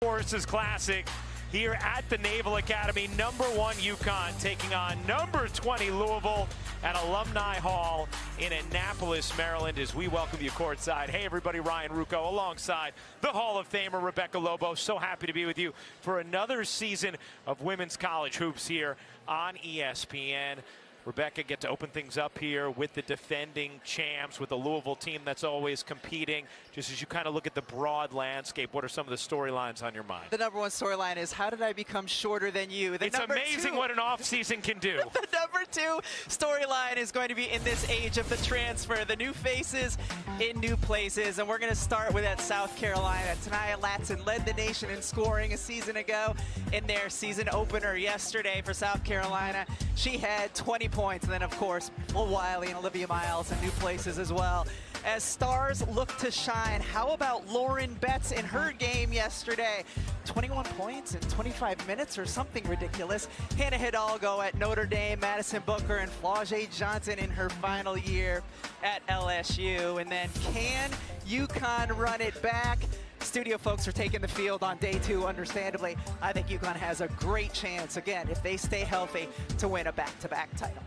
Forces Classic here at the Naval Academy. Number 1 UConn taking on number 20 Louisville at Alumni Hall in Annapolis, Maryland, as we welcome you courtside. Hey everybody, Ryan Rucco alongside the Hall of Famer Rebecca Lobo. So happy to be with you for another season of women's college hoops here on ESPN. Rebecca, get to open things up here with the defending champs, with the Louisville team that's always competing. Just as you kind of look at the broad landscape, what are some of the storylines on your mind? The number one storyline is, how did I become shorter than you? It's amazing what an offseason can do. The number 2 storyline is going to be in this age of the transfer, the new faces in new places. And we're going to start with at South Carolina. Tanaya Latson led the nation in scoring a season ago in their season opener yesterday for South Carolina. She had 20 points, and then of course Will Wiley and Olivia Miles in new places as well. As stars look to shine, how about Lauren Betts in her game yesterday? 21 points in 25 minutes or something ridiculous. Hannah Hidalgo at Notre Dame, Madison Booker and Flau'jae Johnson in her final year at LSU. And then can UConn run it back? Studio folks are taking the field on day 2, understandably. I think UConn has a great chance, again, if they stay healthy, to win a back-to-back title.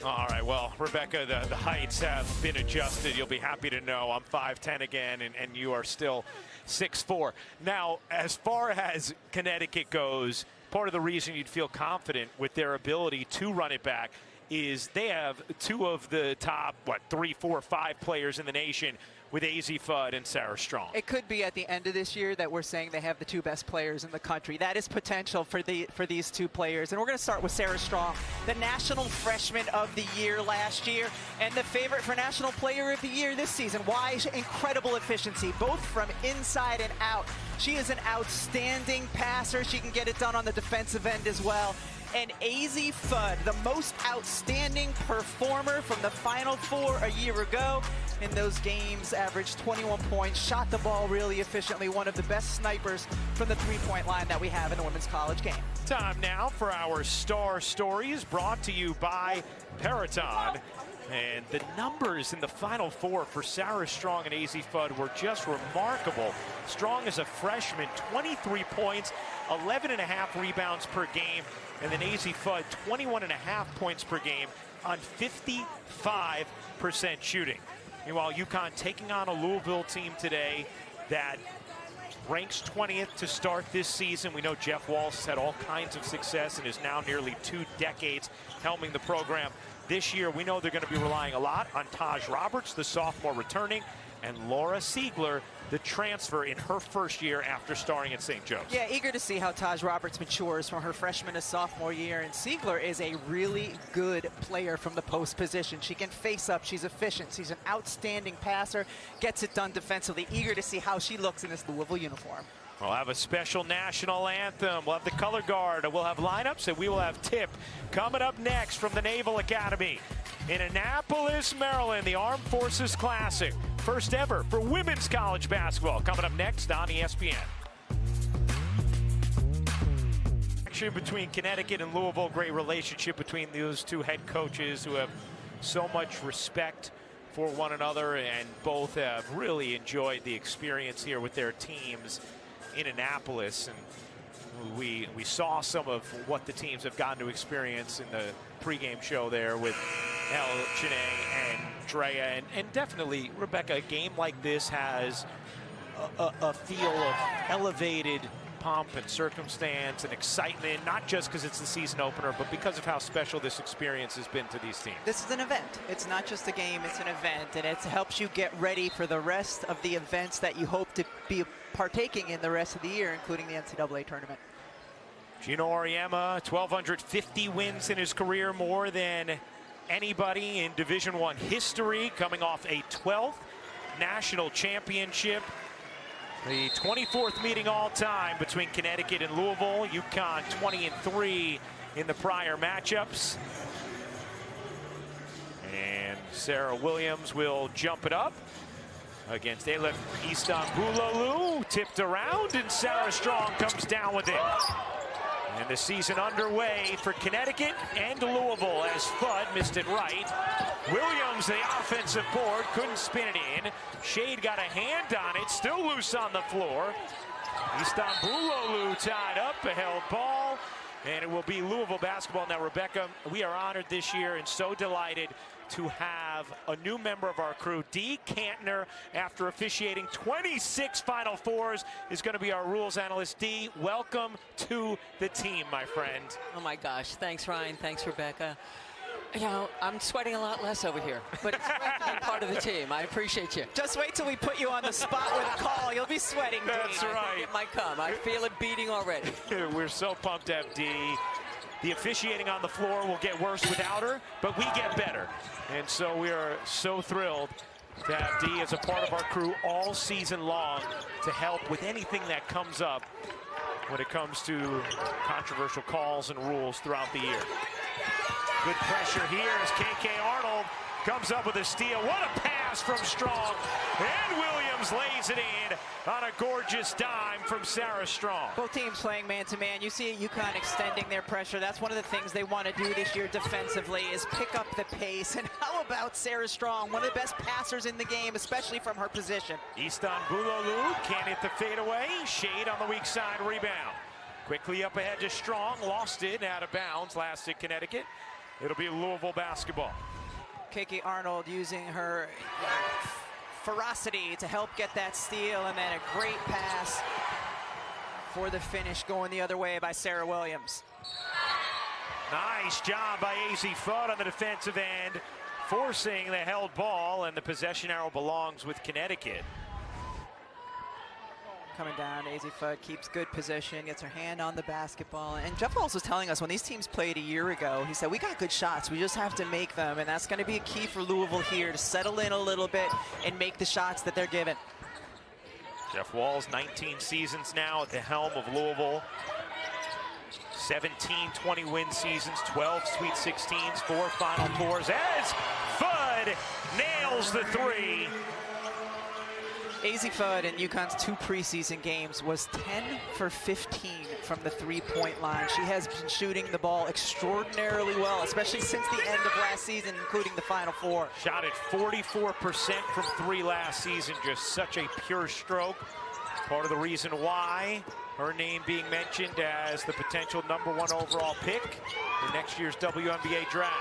All right, well, Rebecca, the heights have been adjusted. You'll be happy to know I'm 5'10" again, and you are still 6'4". Now, as far as Connecticut goes, part of the reason you'd feel confident with their ability to run it back is they have 2 of the top, 3, 4, 5 players in the nation with AZ Fudd and Sarah Strong. It could be at the end of this year that we're saying they have the 2 best players in the country. That is potential for these 2 players. And we're going to start with Sarah Strong, the National Freshman of the Year last year and the favorite for National Player of the Year this season. Why? Incredible efficiency, both from inside and out. She is an outstanding passer. She can get it done on the defensive end as well. And AZ Fudd, the most outstanding performer from the Final Four a year ago. In those games, averaged 21 points, shot the ball really efficiently, one of the best snipers from the three-point line that we have in a women's college game. Time now for our Star Stories, brought to you by Peraton. And the numbers in the Final Four for Sarah Strong and AZ Fudd were just remarkable. Strong as a freshman, 23 points, 11.5 rebounds per game. And then AZ Fudd, 21.5 points per game on 55% shooting. Meanwhile, UConn taking on a Louisville team today that ranks 20th to start this season. We know Jeff Walsh has had all kinds of success and is now nearly 2 decades helming the program. This year, we know they're going to be relying a lot on Taj Roberts, the sophomore returning, and Laura Siegler, the transfer in her first year after starring at St. Joe's. Yeah, eager to see how Taj Roberts matures from her freshman to sophomore year. And Siegler is a really good player from the post position. She can face up. She's efficient. She's an outstanding passer. Gets it done defensively. Eager to see how she looks in this Louisville uniform. We'll have a special national anthem. We'll have the color guard. We'll have lineups, and we will have tip coming up next from the Naval Academy in Annapolis, Maryland, the Armed Forces Classic. First ever for women's college basketball. Coming up next on ESPN. Action between Connecticut and Louisville. Great relationship between those 2 head coaches who have so much respect for one another, and both have really enjoyed the experience here with their teams in Annapolis. And we saw some of what the teams have gotten to experience in the pregame show there with El Chiney and Drea. And definitely, Rebecca, a game like this has a feel of elevated pomp and circumstance and excitement, not just because it's the season opener, but because of how special this experience has been to these teams. This is an event. It's not just a game, it's an event, and it helps you get ready for the rest of the events that you hope to be partaking in the rest of the year, including the NCAA tournament. Gino Auriemma, 1,250 wins in his career, more than anybody in Division I history, coming off a 12th national championship. The 24th meeting all time between Connecticut and Louisville. UConn 20-3 in the prior matchups. And Sarah Williams will jump it up against Elif Istanbuloglu. Tipped around, and Sarah Strong comes down with it. And the season underway for Connecticut and Louisville as Fudd missed it right. Williams, the offensive board, couldn't spin it in. Shade got a hand on it, still loose on the floor. Istanbuloglu tied up, a held ball, and it will be Louisville basketball. Now, Rebecca, we are honored this year and so delighted to have a new member of our crew. Dee Cantner, after officiating 26 Final Fours, is going to be our rules analyst. Dee, welcome to the team, my friend. Oh my gosh, thanks Ryan, thanks Rebecca. You know, I'm sweating a lot less over here, but it's great to be part of the team. I appreciate you. Just wait till we put you on the spot with a call. You'll be sweating, Dee. That's right. It might come. I feel it beating already. We're so pumped to have Dee. The officiating on the floor will get worse without her, but we get better. And so we are so thrilled to have Dee as a part of our crew all season long to help with anything that comes up when it comes to controversial calls and rules throughout the year. Good pressure here as KK Arnold comes up with a steal. What a pass from Strong. And Williams lays it in on a gorgeous dime from Sarah Strong. Both teams playing man-to-man. You see UConn extending their pressure. That's one of the things they want to do this year defensively is pick up the pace. And how about Sarah Strong, one of the best passers in the game, especially from her position. Istanbuloglu can't hit the fadeaway. Shade on the weak side rebound. Quickly up ahead to Strong. Lost it out of bounds. Last at Connecticut. It'll be Louisville basketball. KK Arnold using her ferocity to help get that steal, and then a great pass for the finish going the other way by Sarah Williams. Nice job by AZ Fudd on the defensive end, forcing the held ball, and the possession arrow belongs with Connecticut. Coming down, AZ Fudd keeps good position, gets her hand on the basketball. And Jeff Walls was telling us when these teams played a year ago, he said, we got good shots, we just have to make them. And that's going to be a key for Louisville here to settle in a little bit and make the shots that they're given. Jeff Walls, 19 seasons now at the helm of Louisville. 17-20 win seasons, 12 Sweet 16s, 4 Final Fours as Fudd nails the three. AZ Fudd in UConn's 2 preseason games was 10 for 15 from the three-point line. She has been shooting the ball extraordinarily well, especially since the end of last season, including the Final Four. Shot at 44% from 3 last season, just such a pure stroke. Part of the reason why her name being mentioned as the potential #1 overall pick in next year's WNBA draft.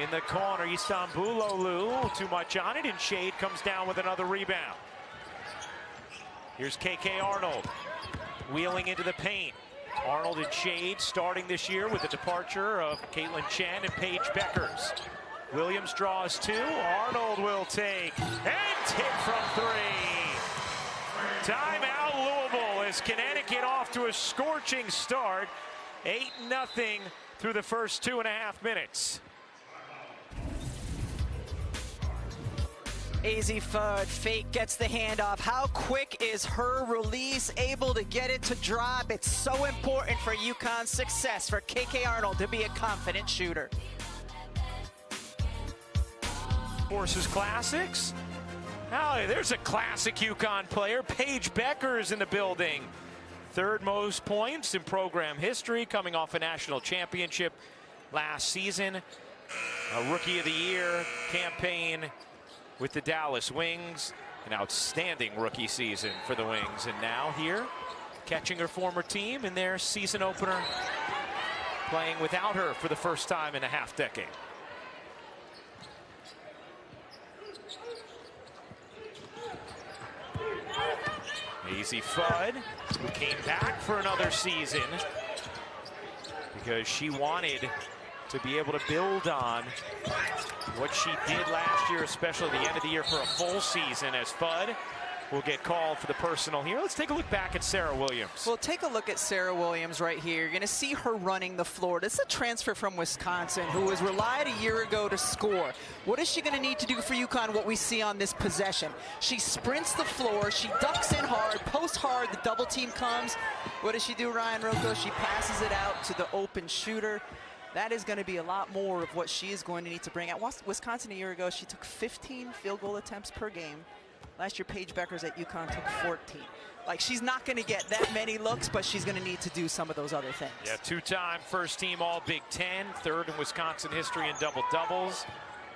In the corner, Istanbuloglu, too much on it, and Shade comes down with another rebound. Here's KK Arnold wheeling into the paint. Arnold and Shade starting this year with the departure of Caitlin Chen and Paige Beckers. Williams draws 2. Arnold will take and tip from 3. Timeout Louisville as Connecticut off to a scorching start. 8-0 through the first 2.5 minutes. AZ Fudd, fake, gets the handoff. How quick is her release, able to get it to drop? It's so important for UConn's success, for KK Arnold to be a confident shooter. Forces Classics. Oh, there's a classic UConn player. Paige Beckers in the building. 3rd most points in program history, coming off a national championship last season. A Rookie of the Year campaign with the Dallas Wings. An outstanding rookie season for the Wings. And now here, catching her former team in their season opener, playing without her for the first time in a half-decade. AZ Fudd, who came back for another season because she wanted to be able to build on what she did last year, especially at the end of the year for a full season, as Fudd will get called for the personal here. Let's take a look back at Sarah Williams. Well, take a look at Sarah Williams right here. You're going to see her running the floor. This is a transfer from Wisconsin who was relied a year ago to score. What is she going to need to do for UConn, what we see on this possession? She sprints the floor. She ducks in hard, post hard. The double team comes. What does she do, Ryan Rocco? She passes it out to the open shooter. That is going to be a lot more of what she is going to need to bring out. Wisconsin a year ago, she took 15 field goal attempts per game. Last year, Paige Beckers at UConn took 14. Like, she's not going to get that many looks, but she's going to need to do some of those other things. Yeah, 2-time first team All Big Ten, 3rd in Wisconsin history in double-doubles.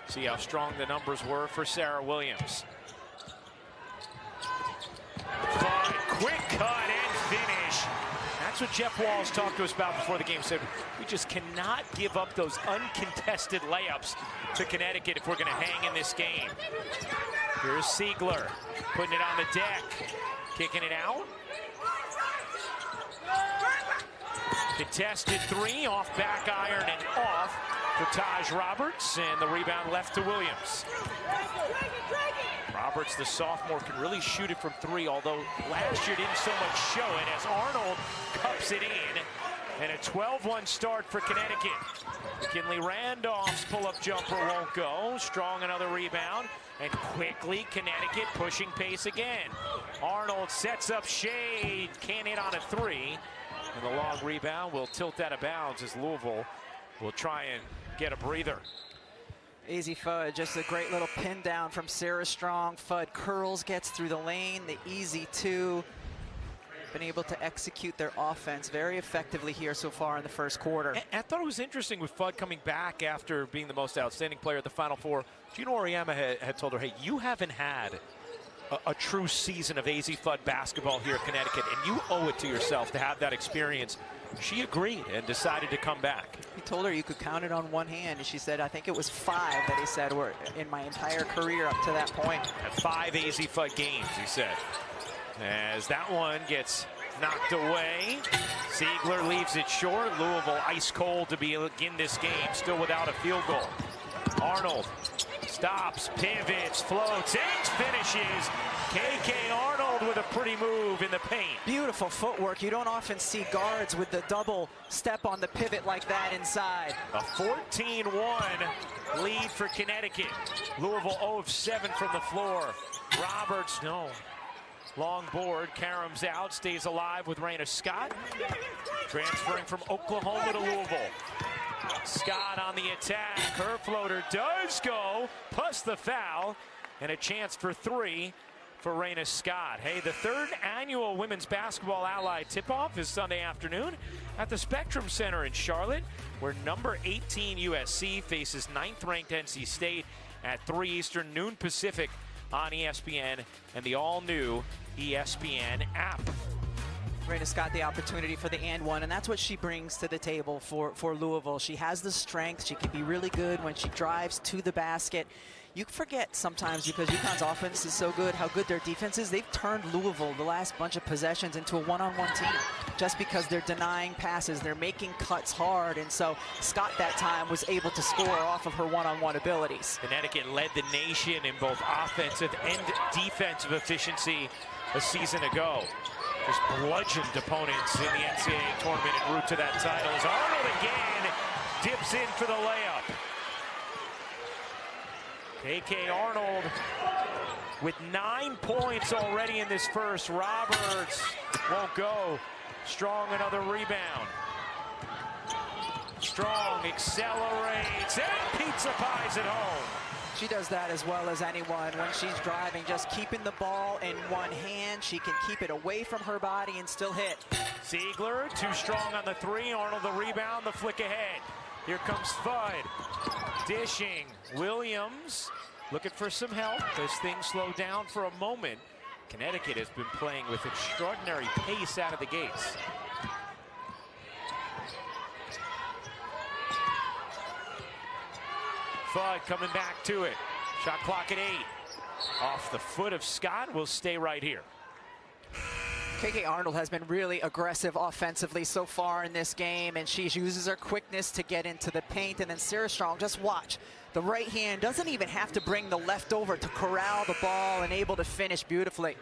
See how strong the numbers were for Sarah Williams. Fun, quick cut and finish. That's what Jeff Walz talked to us about before the game. Said we just cannot give up those uncontested layups to Connecticut if we're going to hang in this game. Here's Siegler putting it on the deck, kicking it out. Contested three, off back iron and off for Taj Roberts, and the rebound left to Williams. Roberts, the sophomore, can really shoot it from three, although last year didn't so much show it as Arnold cups it in. And a 12-1 start for Connecticut. McKinley Randolph's pull-up jumper won't go. Strong another rebound. And quickly, Connecticut pushing pace again. Arnold sets up shade. Can't hit on a three. And the long rebound will tilt out of bounds as Louisville will try and get a breather. Easy Fudd, just a great little pin down from Sarah Strong. Fudd curls, gets through the lane, the easy two. Been able to execute their offense very effectively here so far in the first quarter. I thought it was interesting with Fudd coming back after being the most outstanding player at the Final Four. Gino Auriemma had told her, hey, you haven't had a true season of AZ Fudd basketball here at Connecticut, and you owe it to yourself to have that experience. She agreed and decided to come back. He told her you could count it on one hand, and she said, I think it was 5 that he said were in my entire career up to that point. At 5 AZ Fudd games, he said. As that one gets knocked away, Siegler leaves it short. Louisville ice cold to begin this game, still without a field goal. Arnold stops, pivots, floats, and finishes. KK Arnold with a pretty move in the paint. Beautiful footwork. You don't often see guards with the double step on the pivot like that inside. A 14-1 lead for Connecticut. Louisville 0 of 7 from the floor. Roberts, no. Long board, Karam's out, stays alive with Raina Scott. Transferring from Oklahoma to Louisville. Scott on the attack, her floater does go, plus the foul, and a chance for 3 for Raina Scott. Hey, the 3rd annual Women's Basketball Allied tip-off is Sunday afternoon at the Spectrum Center in Charlotte, where number 18 USC faces 9th-ranked NC State at 3 Eastern, noon Pacific on ESPN and the all-new ESPN app. Raina Scott the opportunity for the and one, and that's what she brings to the table for Louisville. She has the strength. She can be really good when she drives to the basket. You forget sometimes, because UConn's offense is so good, how good their defense is. They've turned Louisville the last bunch of possessions into a one-on-one team just because they're denying passes. They're making cuts hard, and so Scott that time was able to score off of her one-on-one abilities. Connecticut led the nation in both offensive and defensive efficiency a season ago. Just bludgeoned opponents in the NCAA tournament en route to that title as Arnold again dips in for the layup. KK Arnold with 9 points already in this first. Roberts won't go. Strong another rebound. Strong accelerates and pizza pies at home. She does that as well as anyone when she's driving, just keeping the ball in one hand. She can keep it away from her body and still hit. Siegler, too strong on the 3. Arnold the rebound, the flick ahead. Here comes Fudd. Dishing. Williams looking for some help as things slow down for a moment. Connecticut has been playing with extraordinary pace out of the gates. Fudd coming back to it. Shot clock at 8. Off the foot of Scott, will stay right here. KK Arnold has been really aggressive offensively so far in this game, and she uses her quickness to get into the paint. And then Sarah Strong, just watch. The right hand doesn't even have to bring the left over to corral the ball and able to finish beautifully.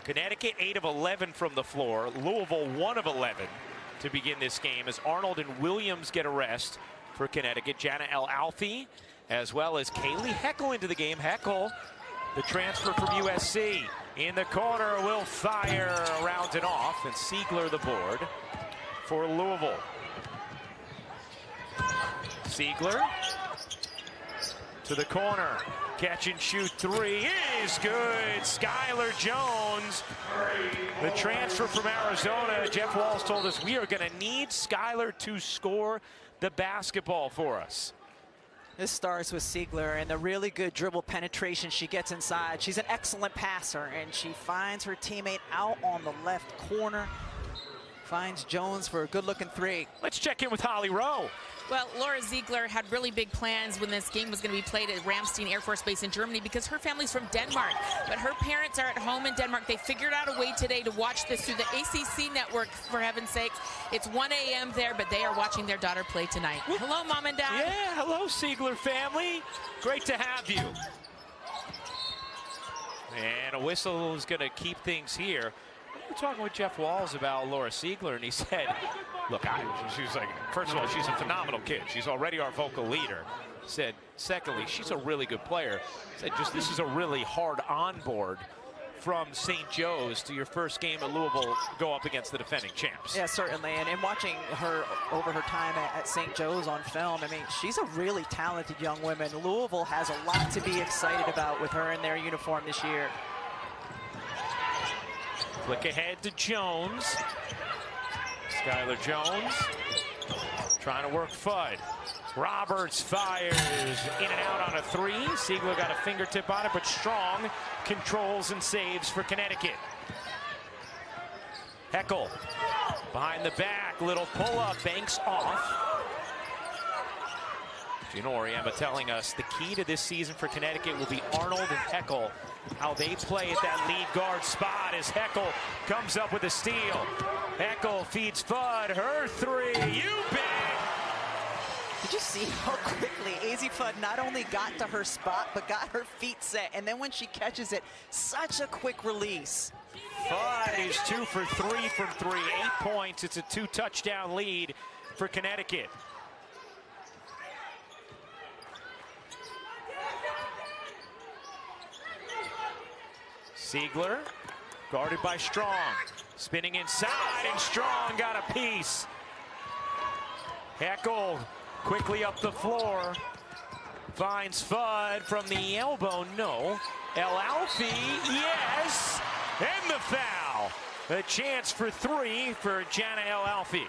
Connecticut 8 of 11 from the floor. Louisville 1 of 11 to begin this game as Arnold and Williams get a rest for Connecticut. Jana El-Alfi as well as Kaylee Heckel into the game. Heckel, the transfer from USC. In the corner, will fire around and off, and Siegler the board for Louisville. Siegler to the corner. Catch and shoot 3 is good. Skylar Jones, the transfer from Arizona. Jeff Walz told us we are going to need Skylar to score the basketball for us. This starts with Siegler and the really good dribble penetration she gets inside. She's an excellent passer, and she finds her teammate out on the left corner. Finds Jones for a good-looking three. Let's check in with Holly Rowe. Well, Laura Ziegler had really big plans when this game was going to be played at Ramstein Air Force Base in Germany because her family's from Denmark. But her parents are at home in Denmark. They figured out a way today to watch this through the ACC network, for heaven's sakes. It's 1 a.m. there, but they are watching their daughter play tonight. Hello, Mom and Dad. Yeah, hello, Ziegler family. Great to have you. And a whistle is going to keep things here. We were talking with Jeff Walls about Laura Ziegler, and he said, look, she's like, first of all, she's a phenomenal kid. She's already our vocal leader. Said, secondly, she's a really good player. Said, just this is a really hard onboard from St. Joe's to your first game at Louisville go up against the defending champs. Yeah, certainly. And watching her over her time at St. Joe's on film, I mean, she's a really talented young woman. Louisville has a lot to be excited about with her in their uniform this year. Flick ahead to Jones. Skylar Jones trying to work Fudd. Roberts fires in and out on a three. Ziegler got a fingertip on it, but Strong controls and saves for Connecticut. Heckel behind the back, little pull-up, banks off. Gino Auriemma telling us the key to this season for Connecticut will be Arnold and Heckel, how they play at that lead guard spot as Heckel comes up with a steal. Heckel feeds Fudd, her three, you bet! Did you see how quickly AZ Fudd not only got to her spot, but got her feet set? And then when she catches it, such a quick release. Fudd is 2 for 3 from three, 8 points. It's a 2-touchdown lead for Connecticut. Ziegler, guarded by Strong. Spinning inside, and Strong got a piece. Heckel quickly up the floor. Finds Fudd from the elbow, no. El Alfie, yes! And the foul. A chance for three for Jana El Alfie.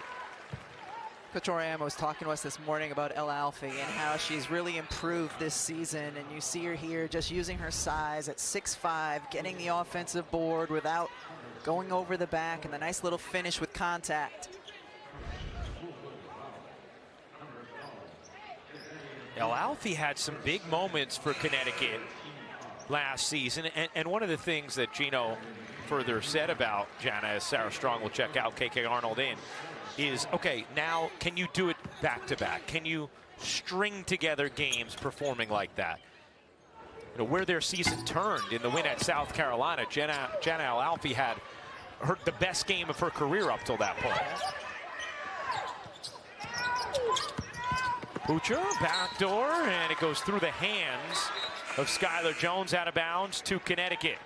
Coach Auriemma was talking to us this morning about El Alfie and how she's really improved this season, and you see her here just using her size at 6'5", getting the offensive board without going over the back, and the nice little finish with contact. El Alfie had some big moments for Connecticut last season, and one of the things that Gino further said about Jana, as Sarah Strong will check out KK Arnold in, is, okay, now can you do it back-to-back? Can you string together games performing like that? You know, where their season turned in the win at South Carolina, Jana El Alfie had the best game of her career up till that point. Pucher, backdoor, and it goes through the hands of Skylar Jones, out of bounds to Connecticut.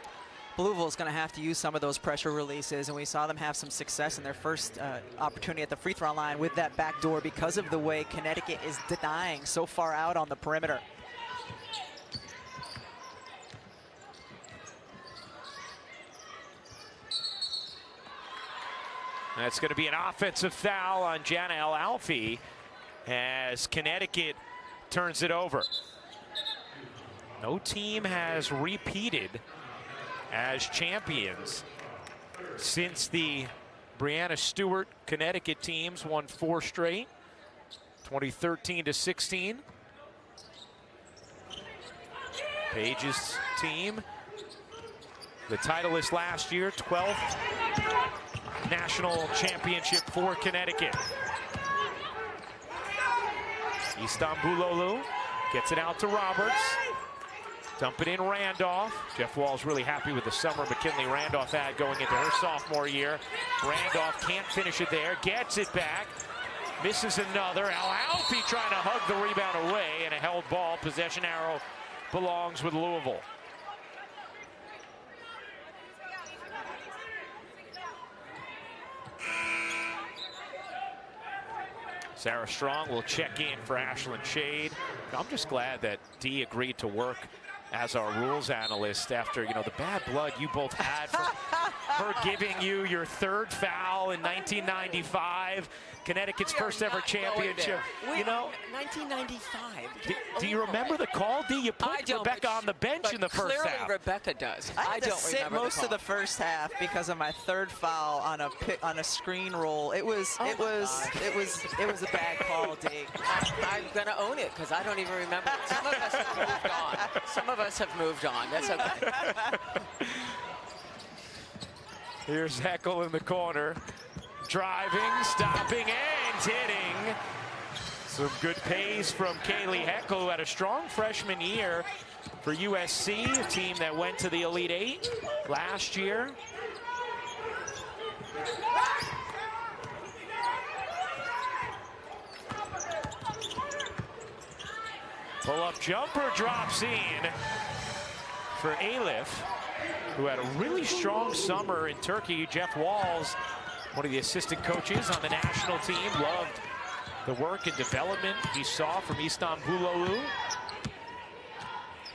Louisville's going to have to use some of those pressure releases, and we saw them have some success in their first opportunity at the free throw line with that backdoor because of the way Connecticut is denying so far out on the perimeter. That's going to be an offensive foul on Jana El Alfie as Connecticut turns it over. No team has repeated as champions since the Brianna Stewart Connecticut teams won 4 straight, 2013-16. Paige's team, the titleist last year, 12th national championship for Connecticut. Istanbuloglu gets it out to Roberts. Dump it in Randolph. Jeff Wall's really happy with the summer McKinley Randolph had going into her sophomore year. Randolph can't finish it there. Gets it back. Misses another. El Alfie trying to hug the rebound away, and a held ball. Possession arrow belongs with Louisville. Sarah Strong will check in for Ashlyn Shade. I'm just glad that Dee agreed to work as our rules analyst after, you know, the bad blood you both had her giving you your third foul in 1995, Connecticut's first ever championship. You know, 1995. Do you remember the call? D, you put Rebecca on the bench in the first clearly half. Rebecca does. I don't sit remember most of the first half because of my third foul on a screen roll. It was a bad call, D. I'm gonna own it because I don't even remember. Some of us have moved on. Some of us have moved on. That's okay. Here's Heckel in the corner. Driving, stopping, and hitting. Some good pace from Kaylee Heckel, who had a strong freshman year for USC, a team that went to the Elite Eight last year. Pull-up jumper drops in for Alif, who had a really strong summer in Turkey. Jeff Walls, one of the assistant coaches on the national team, loved the work and development he saw from Istanbulolu.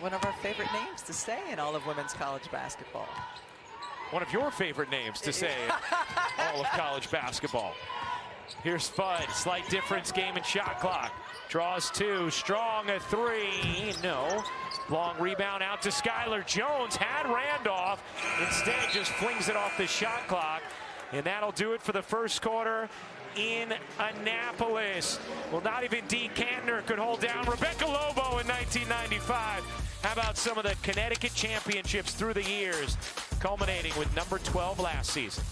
One of our favorite names to say in all of women's college basketball. One of your favorite names to say in all of college basketball. Here's Fudd, slight difference, game and shot clock. Draws two, strong a three, no. Long rebound out to Skylar Jones, had Randolph, instead just flings it off the shot clock. And that'll do it for the first quarter in Annapolis. Well, not even Dee Kantner could hold down Rebecca Lobo in 1995. How about some of the Connecticut championships through the years, culminating with number 12 last season?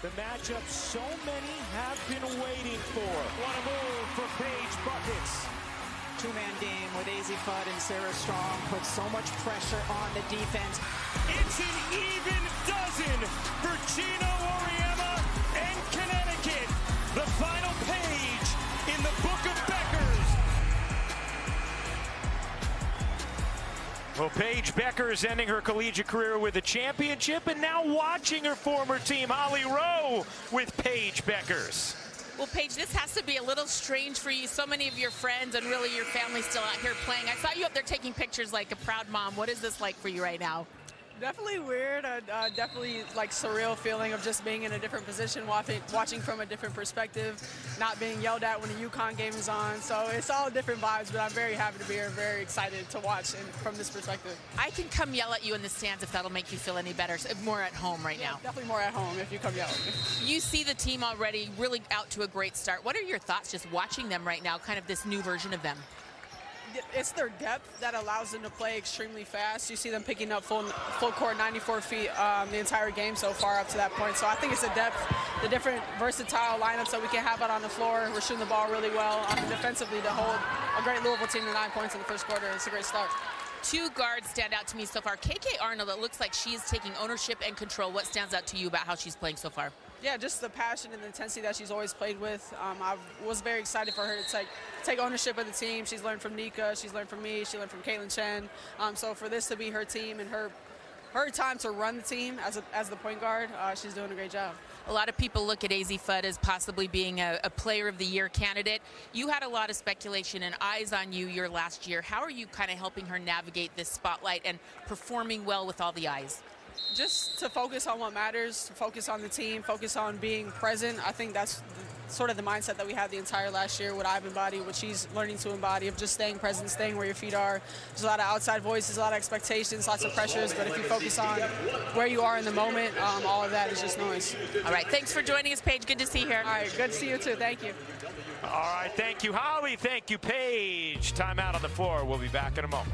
The matchup so many have been waiting for. What a move for Paige Buckets. Two-man game with AZ Fudd and Sarah Strong put so much pressure on the defense. It's an even dozen for Gino Auriemma and Connecticut. The final page in the book of Beckers. Well, Paige Beckers ending her collegiate career with a championship and now watching her former team, Holly Rowe, with Paige Beckers. Well, Paige, this has to be a little strange for you. So many of your friends and really your family still out here playing. I saw you up there taking pictures like a proud mom. What is this like for you right now? Definitely weird, definitely like surreal feeling of just being in a different position, watching from a different perspective, not being yelled at when the UConn game is on. So it's all different vibes, but I'm very happy to be here, very excited to watch from this perspective. I can come yell at you in the stands if that'll make you feel any better. So more at home right now. Definitely more at home if you come yell at me. You see the team already really out to a great start. What are your thoughts just watching them right now, kind of this new version of them? It's their depth that allows them to play extremely fast. You see them picking up full court, 94 feet the entire game so far up to that point. So I think it's the depth, the different versatile lineups that we can have out on the floor. We're shooting the ball really well. Defensively, to hold a great Louisville team to 9 points in the first quarter, it's a great start. Two guards stand out to me so far. KK Arnold, it looks like she is taking ownership and control. What stands out to you about how she's playing so far? Yeah, just the passion and the intensity that she's always played with. I was very excited for her to take ownership of the team. She's learned from Nika, she's learned from me, she learned from Caitlin Chen. So for this to be her team and her time to run the team as the point guard, she's doing a great job. A lot of people look at AZ Fudd as possibly being a Player of the Year candidate. You had a lot of speculation and eyes on you your last year. How are you kind of helping her navigate this spotlight and performing well with all the eyes? Just to focus on what matters, to focus on the team, focus on being present. I think that's sort of the mindset that we had the entire last year, what I've embodied, what she's learning to embody, of just staying present, staying where your feet are. There's a lot of outside voices, a lot of expectations, lots of pressures, but if you focus on where you are in the moment, all of that is just noise. All right, thanks for joining us, Paige. Good to see you here. All right, good to see you too. Thank you. All right, thank you, Holly. Thank you, Paige. Timeout on the floor. We'll be back in a moment.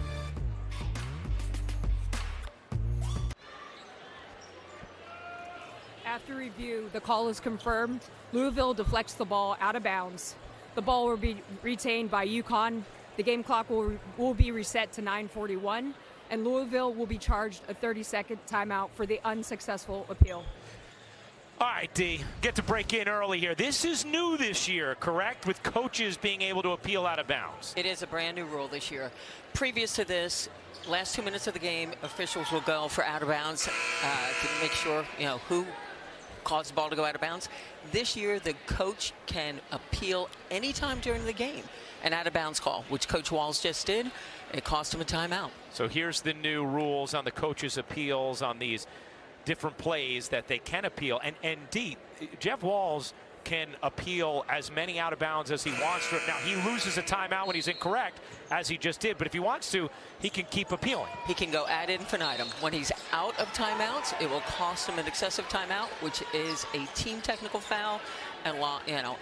After review, the call is confirmed. Louisville deflects the ball out of bounds. The ball will be retained by UConn. The game clock will be reset to 9:41, and Louisville will be charged a 30-second timeout for the unsuccessful appeal. All right, D, get to break in early here. This is new this year, correct? With coaches being able to appeal out of bounds. It is a brand new rule this year. Previous to this, last 2 minutes of the game, officials will go for out of bounds to make sure, who caused the ball to go out of bounds. This year, the coach can appeal anytime during the game an out of bounds call, which Coach Walls just did. it cost him a timeout. So here's the new rules on the coaches' appeals on these different plays that they can appeal. And D, Jeff Walz can appeal as many out of bounds as he wants to. Now, he loses a timeout when he's incorrect, as he just did, but if he wants to, he can keep appealing. He can go ad infinitum. When he's out of timeouts, it will cost him an excessive timeout, which is a team technical foul, and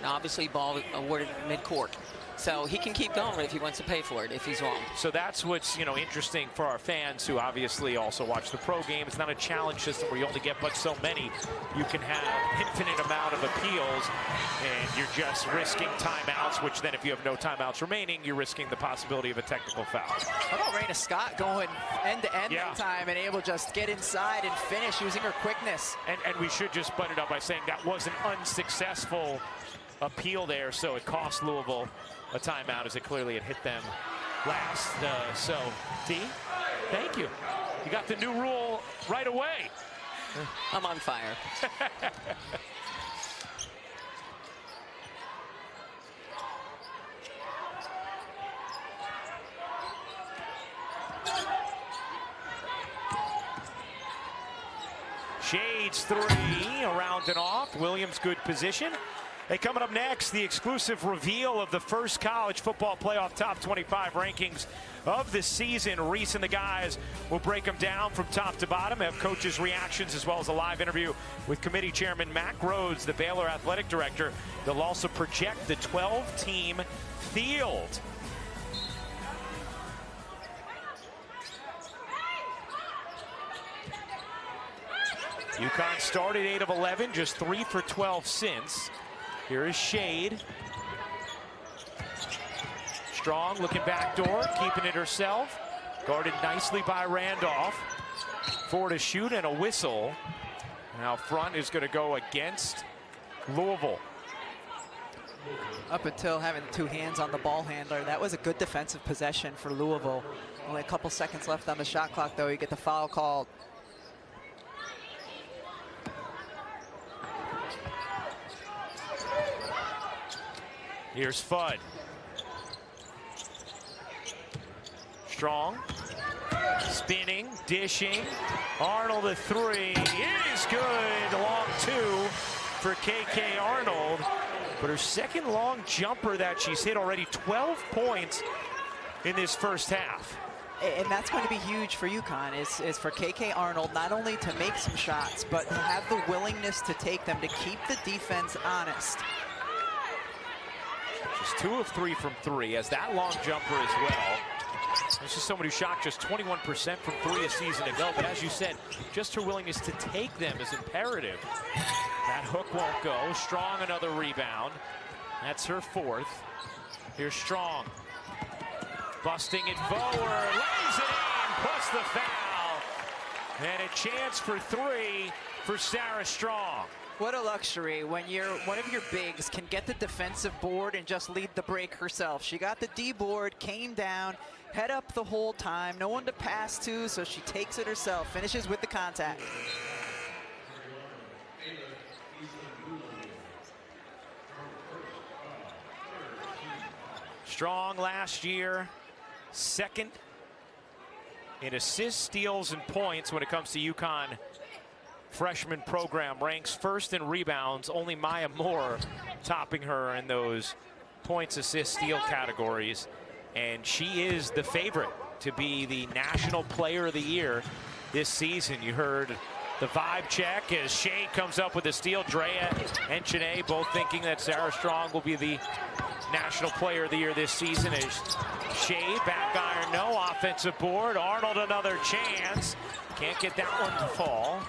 obviously ball awarded midcourt. So he can keep going if he wants to pay for it, if he's wrong. So that's what's, interesting for our fans who obviously also watch the pro game. It's not a challenge system where you only get but so many. You can have infinite amount of appeals, and you're just risking timeouts, which then if you have no timeouts remaining, you're risking the possibility of a technical foul. How about Raina Scott going end-to-end that time and able to just get inside and finish using her quickness? And we should just button it up by saying that was an unsuccessful appeal there, so it cost Louisville a timeout as it clearly had hit them last. So, D, thank you. You got the new rule right away. I'm on fire. Shades three, around and off. Williams, good position. Hey, coming up next, the exclusive reveal of the first college football playoff top 25 rankings of the season. Reese and the guys will break them down from top to bottom, have coaches' reactions, as well as a live interview with committee chairman Mack Rhodes, the Baylor athletic director. They'll also project the 12-team field. UConn started 8 of 11, just 3 for 12 since. Here is Shade. Strong looking back door, keeping it herself. Guarded nicely by Randolph. Forward to shoot and a whistle. Now front is going to go against Louisville. Up until having 2 hands on the ball handler, that was a good defensive possession for Louisville. Only a couple seconds left on the shot clock, though. You get the foul called. Here's Fudd. Strong. Spinning, dishing. Arnold a 3. It is good. Long 2 for KK Arnold. But her second long jumper that she's hit already, 12 points in this first half. And that's going to be huge for UConn, is for KK Arnold not only to make some shots, but to have the willingness to take them, to keep the defense honest. She's 2 of 3 from 3, as that long jumper as well. This is somebody who shot just 21% from 3 a season ago, but as you said, just her willingness to take them is imperative. That hook won't go. Strong, another rebound. That's her 4th. Here's Strong. Busting it forward, lays it in, plus the foul. And a chance for 3 for Sarah Strong. What a luxury when one of your bigs can get the defensive board and just lead the break herself. She got the D board, came down, head up the whole time, no one to pass to, so she takes it herself, finishes with the contact. Strong last year, 2nd in assists, steals, and points when it comes to UConn freshman program. Ranks 1st in rebounds, only Maya Moore topping her in those points, assists, steal categories. And she is the favorite to be the National Player of the Year this season. You heard the vibe check as Shea comes up with a steal. Drea and Chene both thinking that Sarah Strong will be the National Player of the Year this season. As Shea, back iron, no offensive board. Arnold another chance. Can't get that one to fall.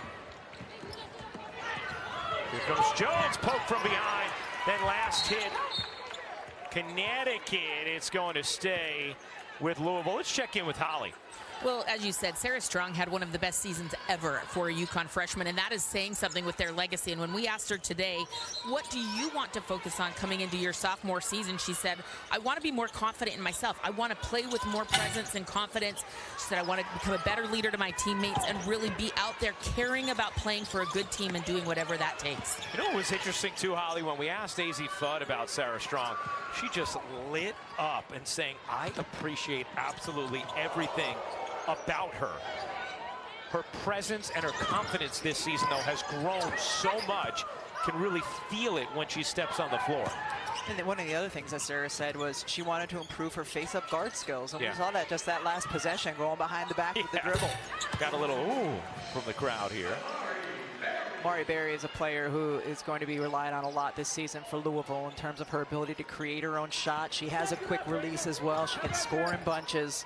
Here comes Jones, poke from behind. Then last hit, Connecticut. It's going to stay with Louisville. Let's check in with Holly. Well, as you said, Sarah Strong had one of the best seasons ever for a UConn freshman, and that is saying something with their legacy. And when we asked her today, what do you want to focus on coming into your sophomore season, she said, I want to be more confident in myself. I want to play with more presence and confidence. She said, I want to become a better leader to my teammates and really be out there caring about playing for a good team and doing whatever that takes. You know what was interesting too, Holly, when we asked AZ Fudd about Sarah Strong, she just lit up and saying, I appreciate absolutely everything about her. Her presence and her confidence this season, though, has grown so much. Can really feel it when she steps on the floor. And then one of the other things that Sarah said was she wanted to improve her face-up guard skills. And we saw that just that last possession, going behind the back with the dribble. Got a little ooh from the crowd here. Mari Berry is a player who is going to be relied on a lot this season for Louisville in terms of her ability to create her own shot. She has a quick release as well. She can score in bunches.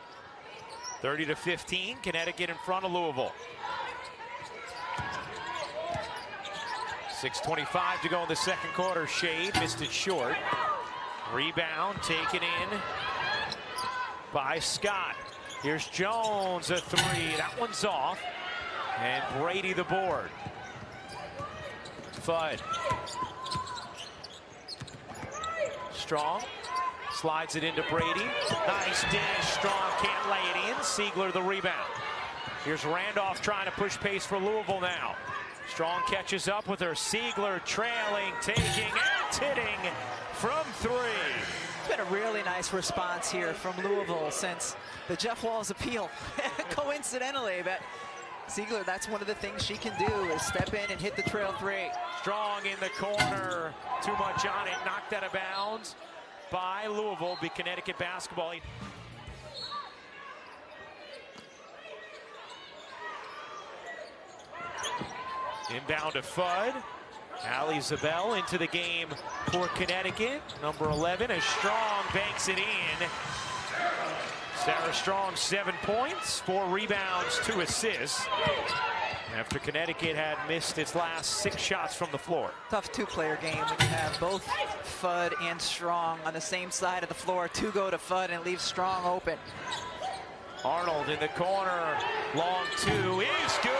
30-15, Connecticut in front of Louisville. 6:25 to go in the second quarter. Shade missed it short. Rebound taken in by Scott. Here's Jones, a three. That one's off. And Brady the board. Fudd. Strong. Slides it into Brady. Nice dish. Strong can't lay it in. Siegler the rebound. Here's Randolph trying to push pace for Louisville now. Strong catches up with her. Siegler trailing, taking, and hitting from three. It's been a really nice response here from Louisville since the Jeff Walz appeal. Coincidentally, but Siegler, that's one of the things she can do is step in and hit the trail three. Strong in the corner. Too much on it. Knocked out of bounds by Louisville. Be Connecticut basketball. Inbound to Fudd. Allie Zabel into the game for Connecticut. Number 11 as Strong banks it in. Sarah Strong, 7 points, 4 rebounds, 2 assists. After Connecticut had missed its last 6 shots from the floor. Tough two-player game when you have both Fudd and Strong on the same side of the floor. 2 go to Fudd and leave Strong open. Arnold in the corner. Long 2 is good.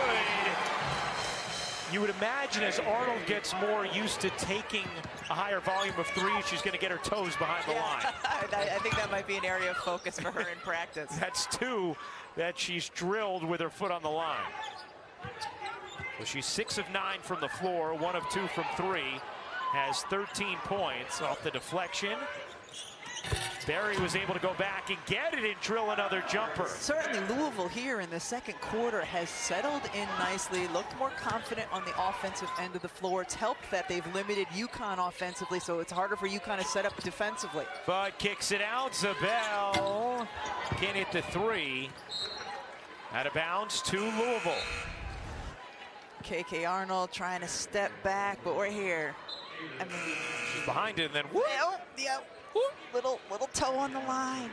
You would imagine as Arnold gets more used to taking a higher volume of threes, she's going to get her toes behind the line. I think that might be an area of focus for her in practice. That's 2 that she's drilled with her foot on the line. Well, she's 6 of 9 from the floor, 1 of 2 from 3. Has 13 points off the deflection. Berry was able to go back and get it and drill another jumper. Certainly Louisville here in the second quarter has settled in nicely, looked more confident on the offensive end of the floor. It's helped that they've limited UConn offensively, so it's harder for UConn to set up defensively. But kicks it out. Zabel can't hit the 3. Out of bounds to Louisville. KK Arnold trying to step back, but we're here. I mean, she's behind it and then whoop. Yeah. Little toe on the line.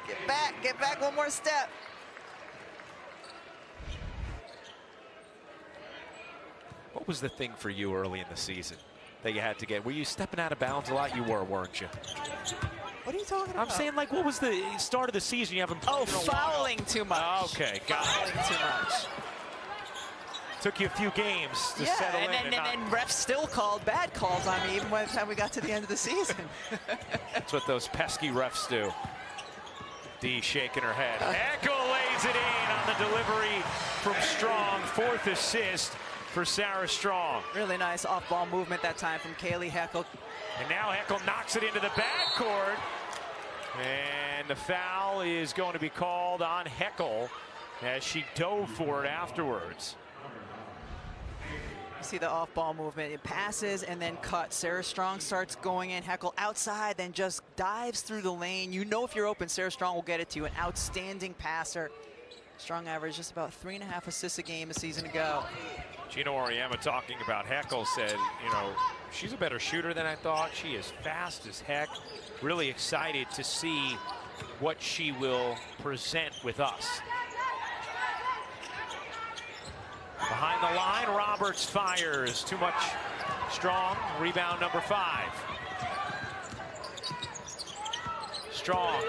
Get back one more step. What was the thing for you early in the season that you had to get? Were you stepping out of bounds a lot? You were, weren't you? What are you talking about? I'm saying, like, what was the start of the season? You haven't played in a fouling while. too much. Okay, got it. Fouling too much. Took you a few games to settle in. And then refs still called bad calls on me even by the time we got to the end of the season. That's what those pesky refs do. D shaking her head. Echo lays it in on the delivery from Strong. 4th assist for Sarah Strong. Really nice off-ball movement that time from Kaylee Heckel. And now Heckel knocks it into the backcourt. And the foul is going to be called on Heckel as she dove for it afterwards. See the off-ball movement. It passes and then cuts. Sarah Strong starts going in. Heckel outside, then just dives through the lane. You know if you're open, Sarah Strong will get it to you. An outstanding passer. Strong average just about 3.5 assists a game a season ago. Gino Auriemma talking about Heckel said, you know, she's a better shooter than I thought. She is fast as heck. Really excited to see what she will present with us. Behind the line, Roberts fires. Too much. Strong. Rebound number 5. Strong.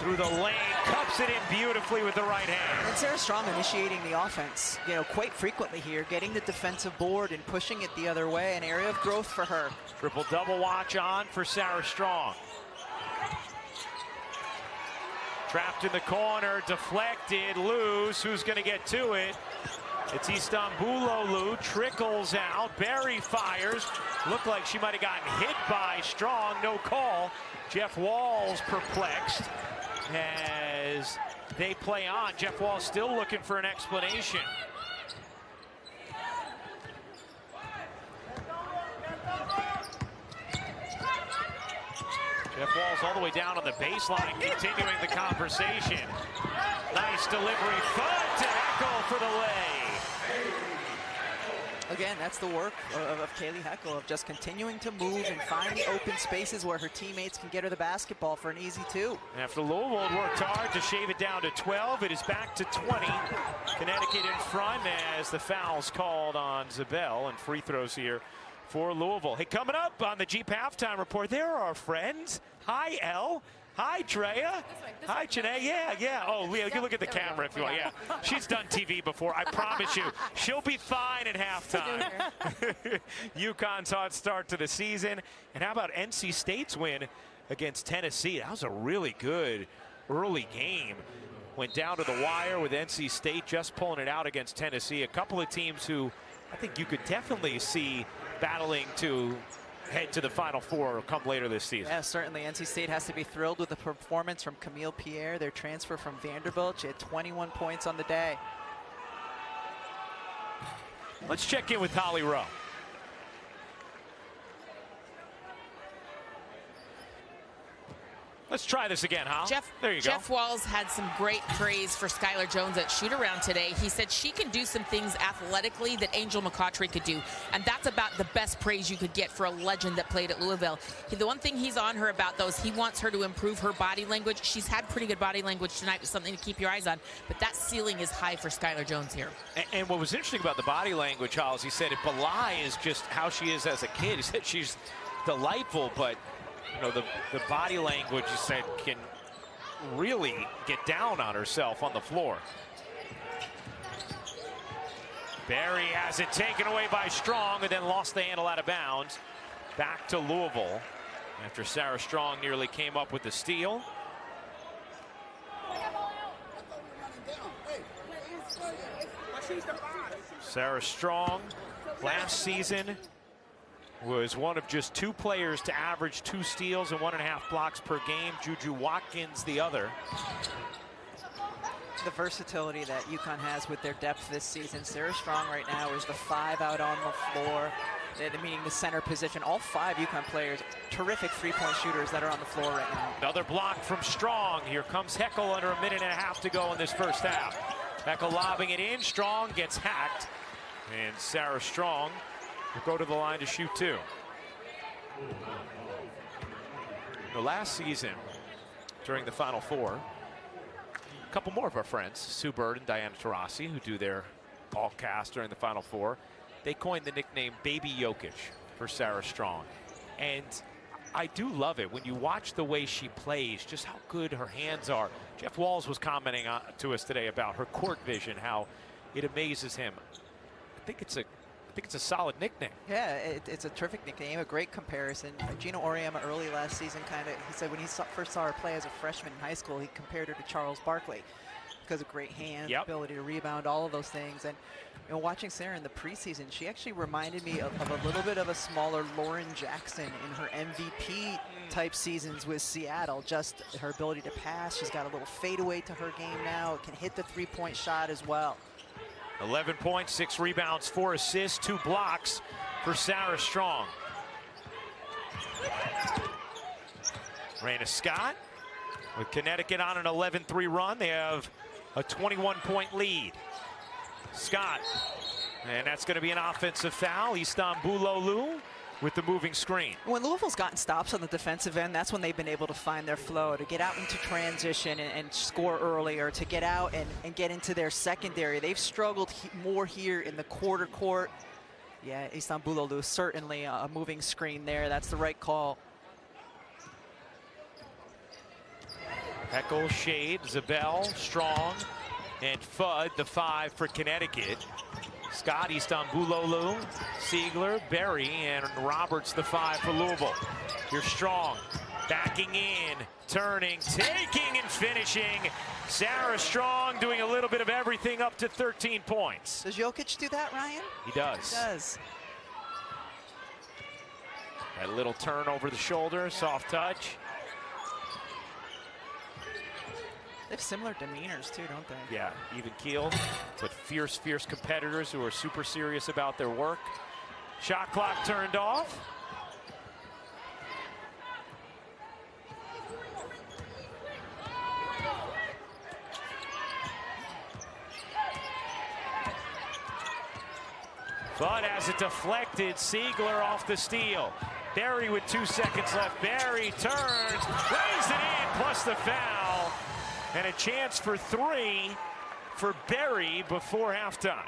Through the lane, cups it in beautifully with the right hand. And Sarah Strong initiating the offense, quite frequently here, getting the defensive board and pushing it the other way, an area of growth for her. Triple-double watch on for Sarah Strong. Trapped in the corner, deflected, loose. Who's going to get to it? It's Istanbuloglu, trickles out. Barry fires. Looked like she might have gotten hit by Strong. No call. Jeff Walls perplexed as they play on. Jeff Walls still looking for an explanation. Jeff Walls all the way down on the baseline, continuing the conversation. Nice delivery, fun to Heckel for the lay. Again, that's the work of Kaylee Heckel, of just continuing to move and find the open spaces where her teammates can get her the basketball for an easy two. After Louisville had worked hard to shave it down to 12, it is back to 20. Connecticut in front as the foul's called on Zabel, and free throws here for Louisville. Hey, coming up on the Jeep Halftime Report, there are our friends. Hi, Elle. Hi, Drea. Hi, Janae. Yeah. Oh, Leah, you can look at the camera if you want. Yeah, she's done TV before. I promise you, she'll be fine at halftime. UConn's hot start to the season. And how about NC State's win against Tennessee? That was a really good early game. Went down to the wire with NC State just pulling it out against Tennessee. A couple of teams who I think you could definitely see battling to head to the Final Four come later this season. Yeah, certainly. NC State has to be thrilled with the performance from Camille Pierre, their transfer from Vanderbilt. She had 21 points on the day. Let's check in with Holly Rowe. Let's try this again, huh? There you go. Jeff Walls had some great praise for Skylar Jones at shoot-around today. He said she can do some things athletically that Angel McCautry could do, and that's about the best praise you could get for a legend that played at Louisville. The one thing he's on her about, though, is he wants her to improve her body language. She's had pretty good body language tonight, something to keep your eyes on, but that ceiling is high for Skylar Jones here. And what was interesting about the body language, Hollis, he said it belies just how she is as a kid. He said she's delightful, but the body language, he said, can really get down on herself on the floor. Barry has it taken away by Strong and then lost the handle out of bounds. Back to Louisville after Sarah Strong nearly came up with the steal. Sarah Strong last season was one of just 2 players to average 2 steals and 1.5 blocks per game. Juju Watkins the other. The versatility that UConn has with their depth this season. Sarah Strong right now is the 5 out on the floor, meaning the center position. All 5 UConn players, terrific three-point shooters that are on the floor right now. Another block from Strong. Here comes Heckel under 1.5 minutes to go in this first half. Heckel lobbing it in. Strong gets hacked. And Sarah Strong will go to the line to shoot 2. Last season, during the Final Four, a couple more of our friends, Sue Bird and Diana Taurasi, who do their all cast during the Final Four, they coined the nickname Baby Jokic for Sarah Strong. And I do love it when you watch the way she plays, just how good her hands are. Jeff Walls was commenting to us today about her court vision, how it amazes him. I think it's a solid nickname. Yeah, it's a terrific nickname, a great comparison. Gino Auriemma early last season he said when he first saw her play as a freshman in high school, he compared her to Charles Barkley because of great hands, ability to rebound, all of those things. And watching Sarah in the preseason, she actually reminded me of a little bit of a smaller Lauren Jackson in her MVP type seasons with Seattle. Just her ability to pass. She's got a little fadeaway to her game now. Can hit the three-point shot as well. 11 points, 6 rebounds, 4 assists, 2 blocks for Sarah Strong. Raina Scott with Connecticut on an 11-3 run. They have a 21-point lead. Scott, and that's going to be an offensive foul. Istanbuloglu with the moving screen. When Louisville's gotten stops on the defensive end, that's when they've been able to find their flow, to get out into transition and score earlier, to get out and get into their secondary. They've struggled more here in the quarter court. Yeah, Istanbuloglu, certainly a moving screen there. That's the right call. Heckle, Shade, Zabel, Strong, and Fudd, the 5 for Connecticut. Scott, Istanbuloglu, Siegler, Berry, and Roberts, the 5 for Louisville. Here's Strong, backing in, turning, taking, and finishing. Sarah Strong doing a little bit of everything, up to 13 points. Does Jokic do that, Ryan? He does. He does. That little turn over the shoulder, soft touch. They have similar demeanors too, don't they? Yeah, even keeled, but fierce competitors who are super serious about their work. Shot clock turned off. But as it deflected, Siegler off the steal. Berry with 2 seconds left. Berry turns, lays it in, plus the foul. And a chance for 3 for Berry before halftime.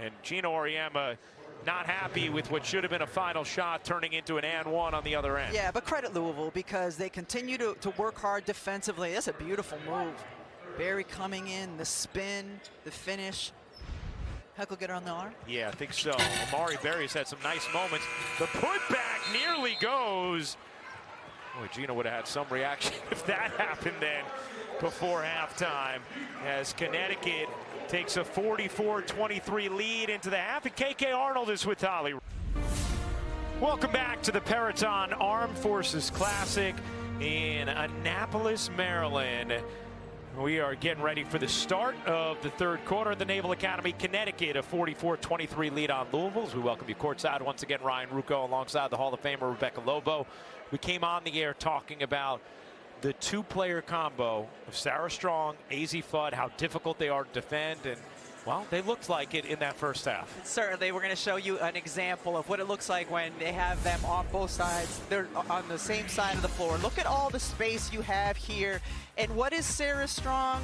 And Gino Auriemma not happy with what should have been a final shot, turning into an and one on the other end. Yeah, but credit Louisville because they continue to work hard defensively. That's a beautiful move. Berry coming in, the spin, the finish. Heckle get her on the arm? Yeah, I think so. Amari Berry's had some nice moments. The putback nearly goes. Boy, Gino would have had some reaction if that happened then before halftime, as Connecticut takes a 44-23 lead into the half, and KK Arnold is with Holly. Welcome back to the Peraton Armed Forces Classic in Annapolis, Maryland. We are getting ready for the start of the third quarter. The Naval Academy, Connecticut, a 44-23 lead on Louisville. As we welcome you courtside once again, Ryan Ruocco alongside the Hall of Famer Rebecca Lobo. We came on the air talking about the 2-player combo of Sarah Strong, AZ Fudd, how difficult they are to defend, and well, they looked like it in that first half. Certainly, we're going to show you an example of what it looks like when they have them on both sides. They're on the same side of the floor. Look at all the space you have here. And what is Sarah Strong?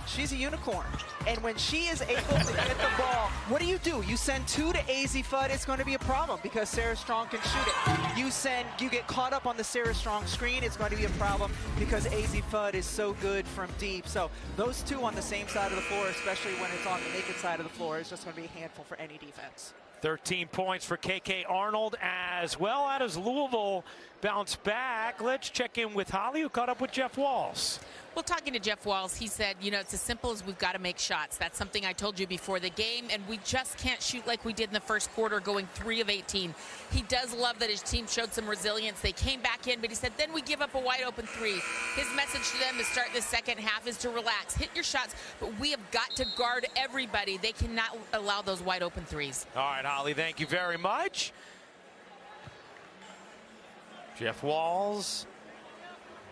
She's a unicorn. And when she is able to get the ball, what do? You send 2 to AZ Fudd, it's going to be a problem because Sarah Strong can shoot it. You get caught up on the Sarah Strong screen, it's going to be a problem because AZ Fudd is so good from deep. So those 2 on the same side of the floor, especially when it's on the naked side of the floor, is just going to be a handful for any defense. 13 points for KK Arnold as well. How does Louisville bounce back? Let's check in with Holly, who caught up with Jeff Walls. Well, talking to Jeff Walls, he said, you know, it's as simple as we've got to make shots. That's something I told you before the game, and we just can't shoot like we did in the first quarter, going 3 of 18. He does love that his team showed some resilience. They came back in, but he said, then we give up a wide open 3. His message to them to start the second half is to relax, hit your shots, but we have got to guard everybody. They cannot allow those wide open 3s. All right, Holly, thank you very much. Jeff Walls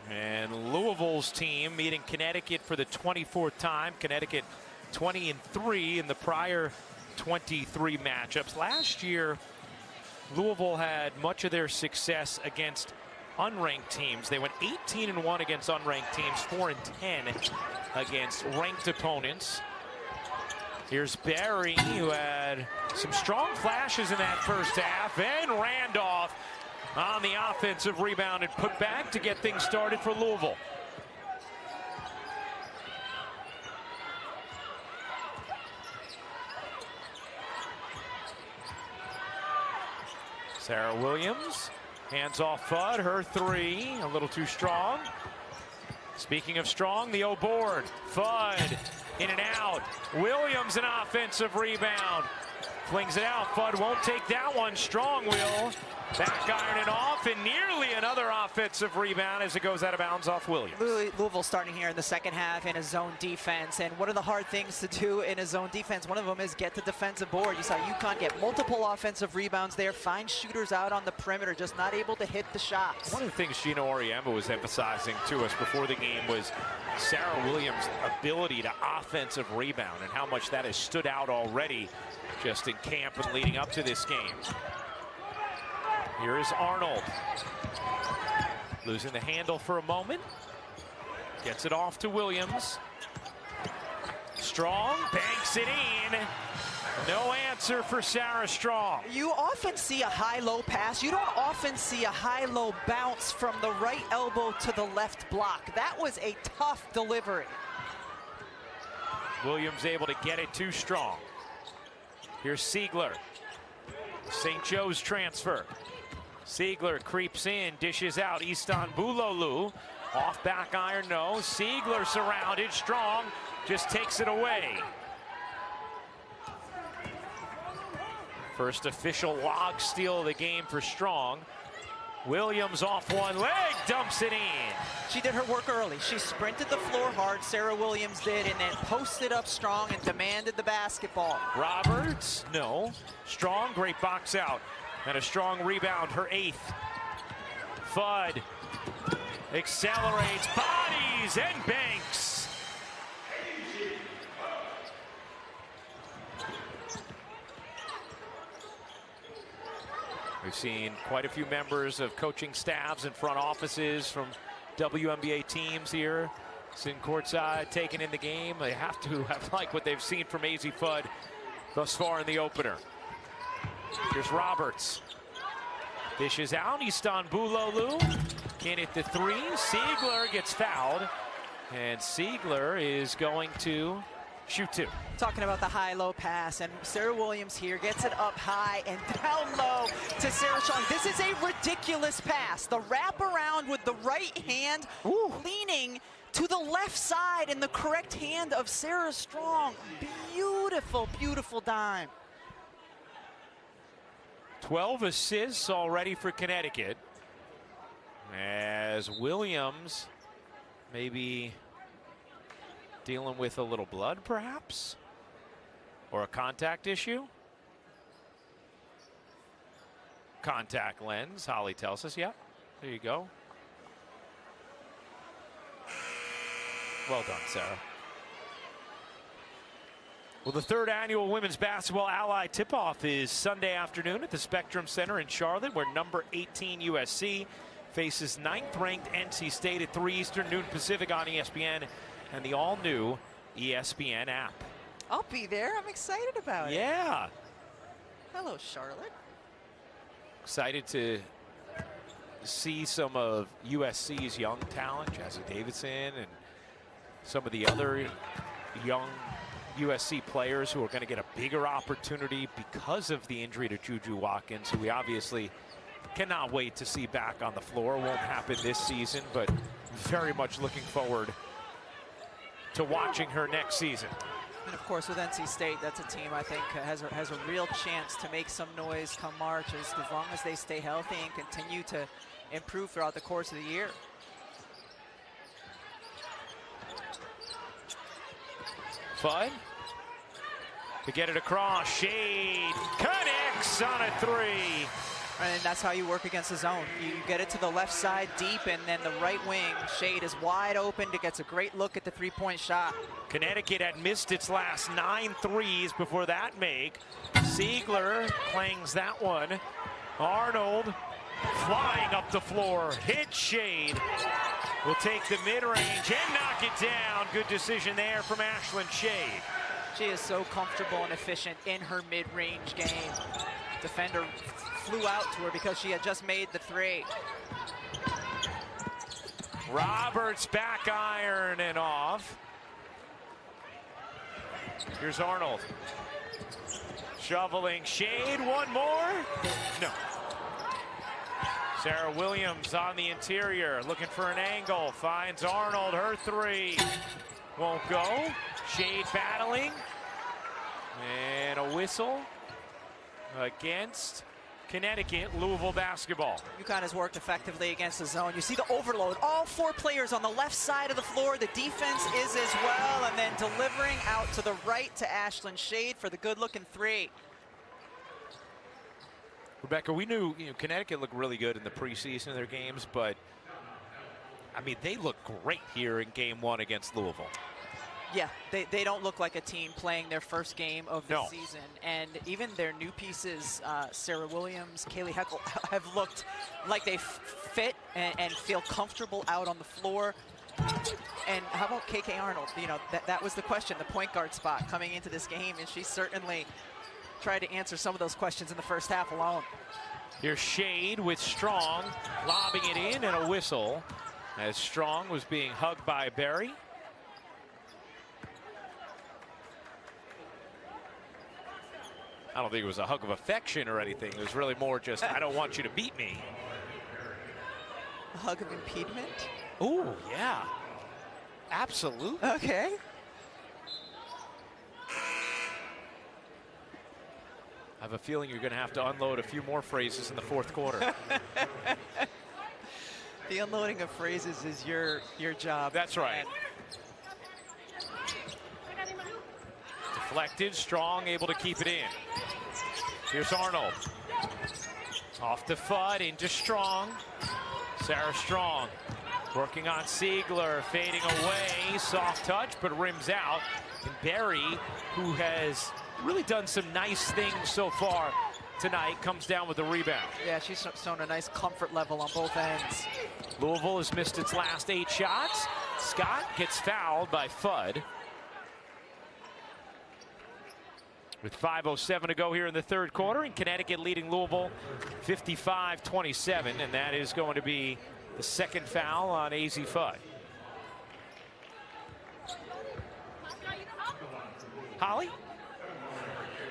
and Louisville's team meeting Connecticut for the 24th time. Connecticut 20-3 in the prior 23 matchups. Last year, Louisville had much of their success against unranked teams. They went 18-1 against unranked teams, 4-10 against ranked opponents. Here's Berry, who had some strong flashes in that first half, and Randolph on the offensive rebound and put back to get things started for Louisville. Sarah Williams, hands off Fudd, her 3, a little too strong. Speaking of strong, the O board. Fudd in and out. Williams an offensive rebound. Flings it out. Fudd won't take that one. Strong will. Back iron it off, and nearly another offensive rebound as it goes out of bounds off Williams. Louisville starting here in the second half in a zone defense, and what are the hard things to do in a zone defense? One of them is get the defensive board. You saw UConn get multiple offensive rebounds there, find shooters out on the perimeter, just not able to hit the shots. One of the things Gino Auriemma was emphasizing to us before the game was Sarah Williams' ability to offensive rebound and how much that has stood out already just in camp and leading up to this game. Here is Arnold. Losing the handle for a moment. Gets it off to Williams. Strong banks it in. No answer for Sarah Strong. You often see a high-low pass. You don't often see a high-low bounce from the right elbow to the left block. That was a tough delivery. Williams able to get it to Strong. Here's Siegler. St. Joe's transfer. Siegler creeps in, dishes out. Istanbuloglu off back iron, no. Siegler surrounded. Strong just takes it away. First official log steal of the game for Strong. Williams off one leg, dumps it in. She did her work early. She sprinted the floor hard, Sarah Williams did, and then posted up Strong and demanded the basketball. Roberts, no. Strong, great box out. And a strong rebound, her 8th. Fudd accelerates, bodies, and banks. We've seen quite a few members of coaching staffs and front offices from WNBA teams here sitting courtside, taking in the game. They have to have liked what they've seen from AZ Fudd thus far in the opener. Here's Roberts. Dishes out. Istanbuloglu in at the 3. Siegler gets fouled. And Siegler is going to shoot 2. Talking about the high-low pass, and Sarah Williams here gets it up high and down low to Sarah Strong. This is a ridiculous pass. The wraparound with the right hand leaning to the left side in the correct hand of Sarah Strong. Beautiful, beautiful dime. 12 assists already for Connecticut, as Williams maybe dealing with a little blood, perhaps, or a contact issue. Contact lens, Holly tells us. Yeah, there you go. Well done, Sarah. Well, the 3rd annual Women's Basketball Ally Tip-Off is Sunday afternoon at the Spectrum Center in Charlotte, where number 18 USC faces 9th-ranked NC State at 3 Eastern, noon Pacific on ESPN and the all-new ESPN app. I'll be there. I'm excited about it. Yeah. Hello, Charlotte. Excited to see some of USC's young talent, Jazzy Davidson, and some of the other young USC players who are going to get a bigger opportunity because of the injury to Juju Watkins, who we obviously cannot wait to see back on the floor. Won't happen this season, but very much looking forward to watching her next season. And of course, with NC State, that's a team I think has a real chance to make some noise come March, as long as they stay healthy and continue to improve throughout the course of the year. Fudd to get it across. Shade connects on a 3. And that's how you work against the zone. You get it to the left side deep, and then the right wing, Shade, is wide open. It gets a great look at the 3-point shot. Connecticut had missed its last 9 threes before that make. Siegler clangs that one. Arnold flying up the floor. Hit Shade. Will take the mid-range and knock it down. Good decision there from Ashlyn Shade. She is so comfortable and efficient in her mid-range game. Defender flew out to her because she had just made the 3. Roberts back iron and off. Here's Arnold. Shoveling Shade, one more. No. Sarah Williams on the interior, looking for an angle, finds Arnold, her 3. Won't go. Shade battling. And a whistle against Connecticut. Louisville basketball. UConn has worked effectively against the zone. You see the overload. All 4 players on the left side of the floor. The defense is as well. And then delivering out to the right to Ashlyn Shade for the good-looking 3. Rebecca, we knew Connecticut looked really good in the preseason of their games, but I mean, they look great here in game 1 against Louisville. Yeah, they don't look like a team playing their first game of the season. And even their new pieces, Sarah Williams, Kaylee Heckel, have looked like they fit and feel comfortable out on the floor. And how about KK Arnold? You know, that was the question, the point guard spot coming into this game, and she certainly tried to answer some of those questions in the first half alone. Here's Shade with Strong, lobbing it in, and a whistle as Strong was being hugged by Berry. I don't think it was a hug of affection or anything. It was really more just, I don't want you to beat me. A hug of impediment? Ooh, yeah. Absolutely. Okay. I have a feeling you're going to have to unload a few more phrases in the fourth quarter. The unloading of phrases is your job. That's right. Deflected, Strong able to keep it in. Here's Arnold. Off the Fudd, into Strong. Sarah Strong working on Siegler, fading away. Soft touch, but rims out. And Berry, who has really done some nice things so far tonight, comes down with the rebound. Yeah, she's shown a nice comfort level on both ends. Louisville has missed its last 8 shots. Scott gets fouled by Fudd. With 5:07 to go here in the third quarter, and Connecticut leading Louisville 55-27, and that is going to be the second foul on AZ Fudd. Holly?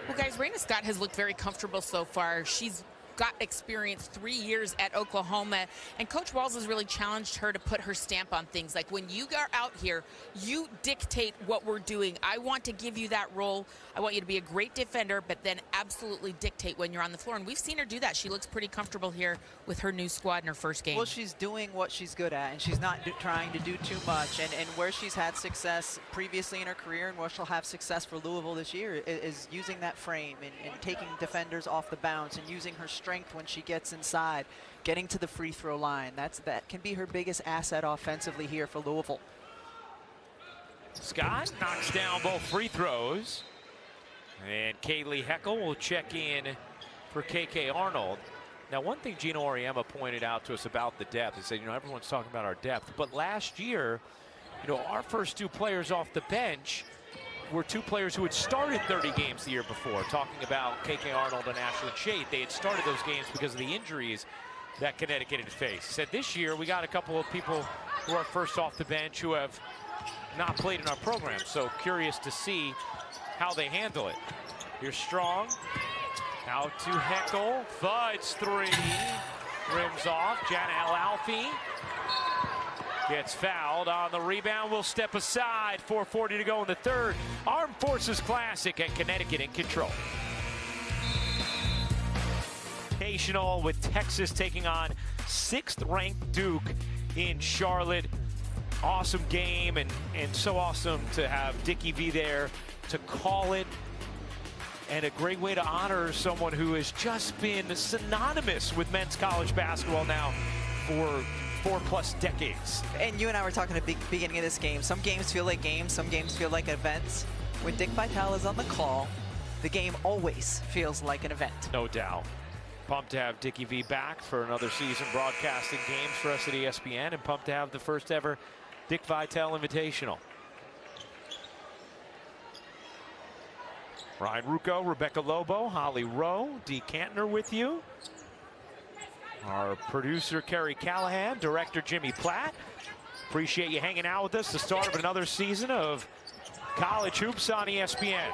Well, guys, Raina Scott has looked very comfortable so far. She's got experience 3 years at Oklahoma, and Coach Walls has really challenged her to put her stamp on things. Like, when you are out here, you dictate what we're doing. I want to give you that role. I want you to be a great defender, but then absolutely dictate when you're on the floor. And we've seen her do that. She looks pretty comfortable here with her new squad in her first game. Well, she's doing what she's good at, and she's not trying to do too much. And where she's had success previously in her career, and where she'll have success for Louisville this year, is using that frame and taking defenders off the bounce and using her strength when she gets inside, getting to the free throw line. That can be her biggest asset offensively here for Louisville. Scott knocks down both free throws, and Kaylee Heckel will check in for KK Arnold. Now, one thing Gino Auriemma pointed out to us about the depth, he said, you know, everyone's talking about our depth, but last year, you know, our first 2 players off the bench were 2 players who had started 30 games the year before, talking about KK Arnold and Ashlyn Shade. They had started those games because of the injuries that Connecticut had faced. He said this year we got a couple of people who are first off the bench who have not played in our program, so curious to see how they handle it. Here's Strong, out to Heckel, Fudd's 3, rims off. Jana Al-Alfi gets fouled on the rebound. Will step aside. 4:40 to go in the third. Armed Forces Classic, and Connecticut in control. With Texas taking on 6th-ranked Duke in Charlotte. Awesome game, and so awesome to have Dickie V there to call it. And a great way to honor someone who has just been synonymous with men's college basketball now for 4+ decades. And you and I were talking at the beginning of this game. Some games feel like games, some games feel like events. When Dick Vitale is on the call, the game always feels like an event. No doubt. Pumped to have Dickie V back for another season broadcasting games for us at ESPN, and pumped to have the first ever Dick Vitale Invitational. Ryan Rucco, Rebecca Lobo, Holly Rowe, Dee Cantner with you. Our producer, Kerry Callahan, director, Jimmy Platt. Appreciate you hanging out with us. The start of another season of college hoops on ESPN.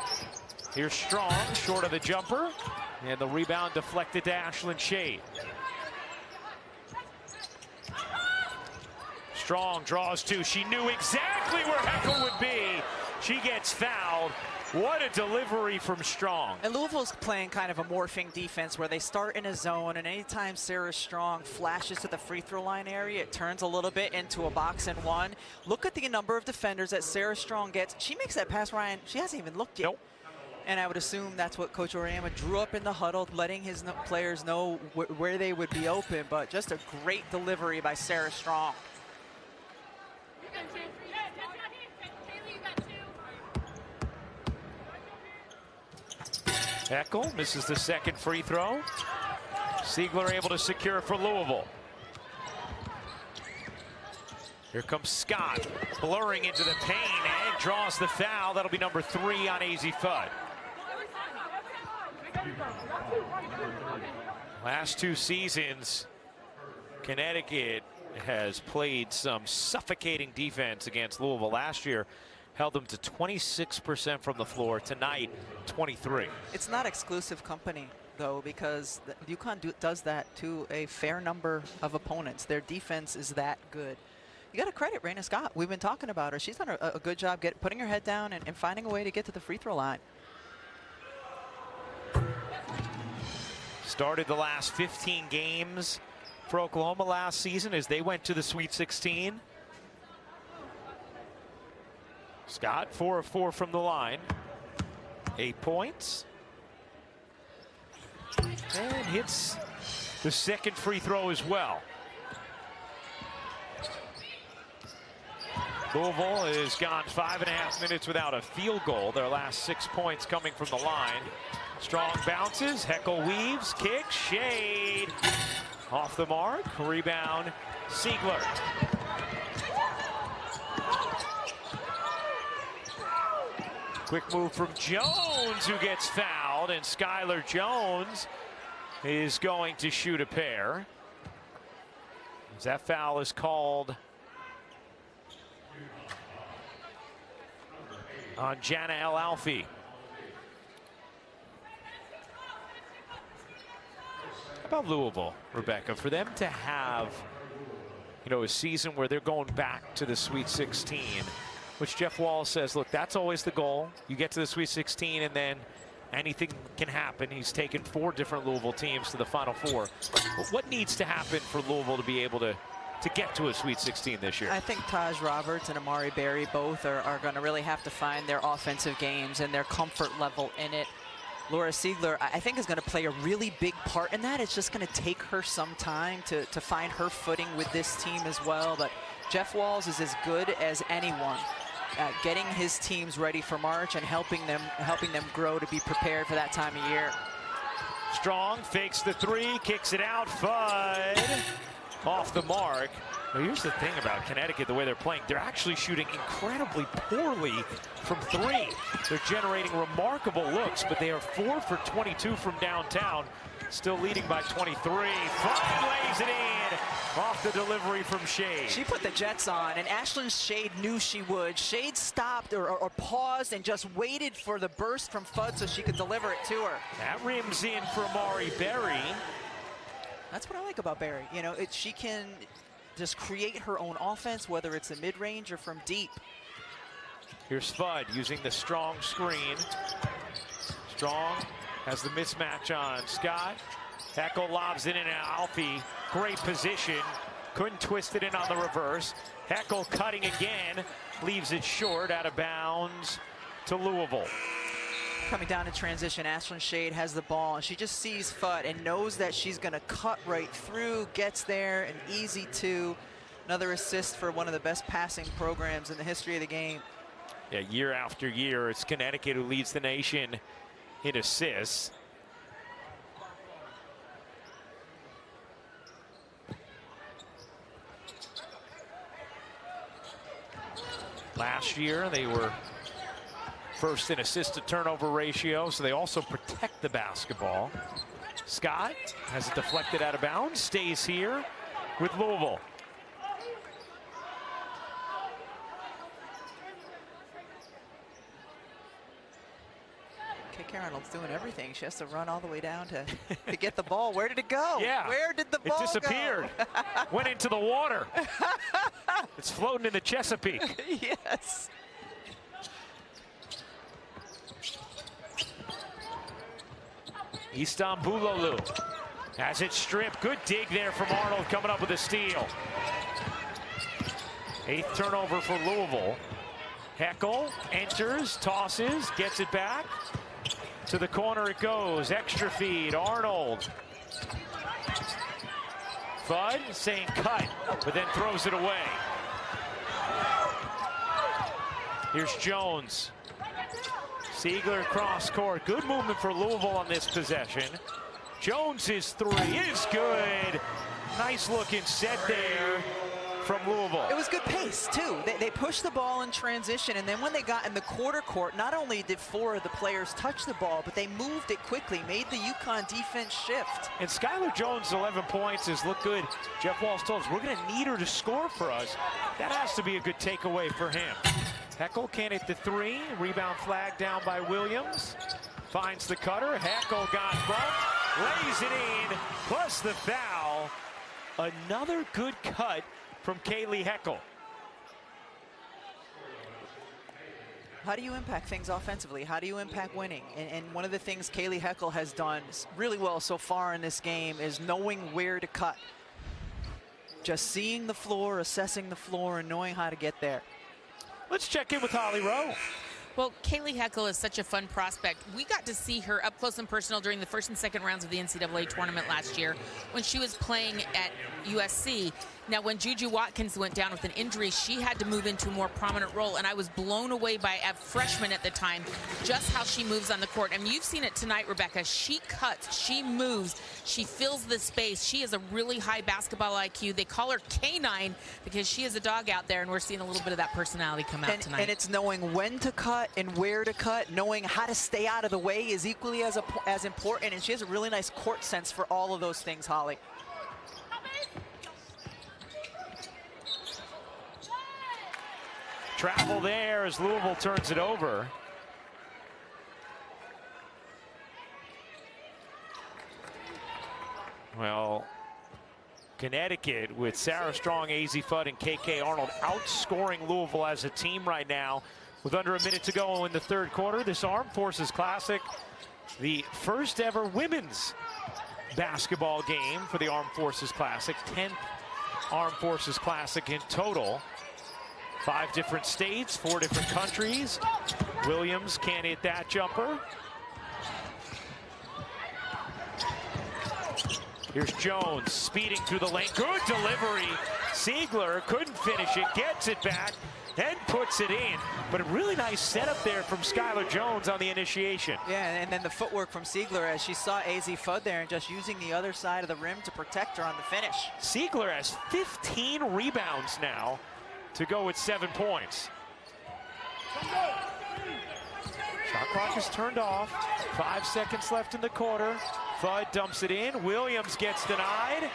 Here's Strong, short of the jumper, and the rebound deflected to Ashlyn Shade. Strong draws 2. She knew exactly where Heckel would be. She gets fouled. What a delivery from Strong. And Louisville's playing kind of a morphing defense where they start in a zone, and anytime Sarah Strong flashes to the free throw line area, it turns a little bit into a box and one. Look at the number of defenders that Sarah Strong gets. She makes that pass, Ryan. She hasn't even looked yet. Nope. And I would assume that's what Coach Auriemma drew up in the huddle, letting his players know where they would be open. But just a great delivery by Sarah Strong. Heckel misses the second free throw. Siegler able to secure for Louisville. Here comes Scott, blurring into the paint, and draws the foul. That'll be number 3 on AZ Fudd. Last 2 seasons, Connecticut has played some suffocating defense against Louisville. Last year, held them to 26% from the floor. Tonight, 23. It's not exclusive company, though, because UConn does that to a fair number of opponents. Their defense is that good. You got to credit Raina Scott. We've been talking about her. She's done a good job putting her head down and finding a way to get to the free throw line. Started the last 15 games for Oklahoma last season as they went to the Sweet 16. Scott, 4 of 4 from the line. 8 points. And hits the second free throw as well. Louisville has gone 5.5 minutes without a field goal. Their last 6 points coming from the line. Strong bounces. Heckel weaves. Kick. Shade. Off the mark. Rebound. Siegler. Quick move from Jones, who gets fouled, and Skylar Jones is going to shoot a pair. As that foul is called on Jana El Alfi. How about Louisville, Rebecca, for them to have, you know, a season where they're going back to the Sweet 16, which Jeff Wall says, look, that's always the goal. You get to the Sweet 16 and then anything can happen. He's taken 4 different Louisville teams to the Final Four. What needs to happen for Louisville to be able to get to a Sweet 16 this year? I think Taj Roberts and Amari Berry both are going to really have to find their offensive games and their comfort level in it. Laura Siegler, I think, is going to play a really big part in that. It's just going to take her some time to find her footing with this team as well. But Jeff Walls is as good as anyone at getting his teams ready for March and helping them grow to be prepared for that time of year. Strong fakes the 3, kicks it out. Fudd off the mark. Now, here's the thing about Connecticut, the way they're playing. They're actually shooting incredibly poorly from 3. They're generating remarkable looks, but they are 4 for 22 from downtown. Still leading by 23. Fudd lays it in off the delivery from Shade. She put the Jets on, and Ashlyn Shade knew she would. Shade stopped or paused and just waited for the burst from Fudd so she could deliver it to her. That rims in for Amari Berry. That's what I like about Berry. You know, she can just create her own offense, whether it's a mid-range or from deep. Here's Fudd using the strong screen. Strong has the mismatch on Scott. Heckel lobs it in Alfie. Great position. Couldn't twist it in on the reverse. Heckel cutting again. Leaves it short, out of bounds to Louisville. Coming down in transition, Ashlyn Shade has the ball, and she just sees Fudd and knows that she's going to cut right through, gets there, an easy 2. Another assist for one of the best passing programs in the history of the game. Yeah, year after year, it's Connecticut who leads the nation in assists. Last year, they were first in assist to turnover ratio, so they also protect the basketball. Scott has it deflected out of bounds, stays here with Louisville. Kate Arnold's doing everything. She has to run all the way down to get the ball. Where did it go? Yeah. Where did the ball go? It disappeared. Went into the water. It's floating in the Chesapeake. Yes. Istanbulolu has it stripped. Good dig there from Arnold, coming up with a steal. 8th turnover for Louisville. Heckel enters, tosses, gets it back. To the corner it goes. Extra feed. Arnold. Fudd saying cut, but then throws it away. Here's Jones. Siegler cross court. Good movement for Louisville on this possession. Jones's 3 is good. Nice looking set there from Louisville. It was good pace, too. They pushed the ball in transition, and then when they got in the quarter court, not only did 4 of the players touch the ball, but they moved it quickly, made the UConn defense shift. And Skylar Jones' 11 points has looked good. Jeff Walsh told us, we're going to need her to score for us. That has to be a good takeaway for him. Heckel can't hit the 3. Rebound flag down by Williams. Finds the cutter. Heckel got bumped. Lays it in. Plus the foul. Another good cut from Kaylee Heckel. How do you impact things offensively? How do you impact winning? And one of the things Kaylee Heckel has done really well so far in this game is knowing where to cut. Just seeing the floor, assessing the floor, and knowing how to get there. Let's check in with Holly Rowe. Well, Kaylee Heckel is such a fun prospect. We got to see her up close and personal during the first and second rounds of the NCAA tournament last year when she was playing at USC. Now, when Juju Watkins went down with an injury, she had to move into a more prominent role, and I was blown away by a freshman at the time, just how she moves on the court. And you've seen it tonight, Rebecca. She cuts, she moves, she fills the space. She has a really high basketball IQ. They call her K9 because she is a dog out there, and we're seeing a little bit of that personality come out tonight. And it's knowing when to cut and where to cut, knowing how to stay out of the way is equally as important, and she has a really nice court sense for all of those things, Holly. Travel there as Louisville turns it over. Well, Connecticut with Sarah Strong, AZ Fudd, and KK Arnold outscoring Louisville as a team right now with under a minute to go in the third quarter. This Armed Forces Classic, the first ever women's basketball game for the Armed Forces Classic, 10th Armed Forces Classic in total. 5 different states, 4 different countries. Williams can't hit that jumper. Here's Jones speeding through the lane. Good delivery. Siegler couldn't finish it, gets it back, and puts it in. But a really nice setup there from Skylar Jones on the initiation. Yeah, and then the footwork from Siegler as she saw AZ Fudd there and just using the other side of the rim to protect her on the finish. Siegler has 15 rebounds now to go with 7 points. Shot clock is turned off. 5 seconds left in the quarter. Fudd dumps it in. Williams gets denied.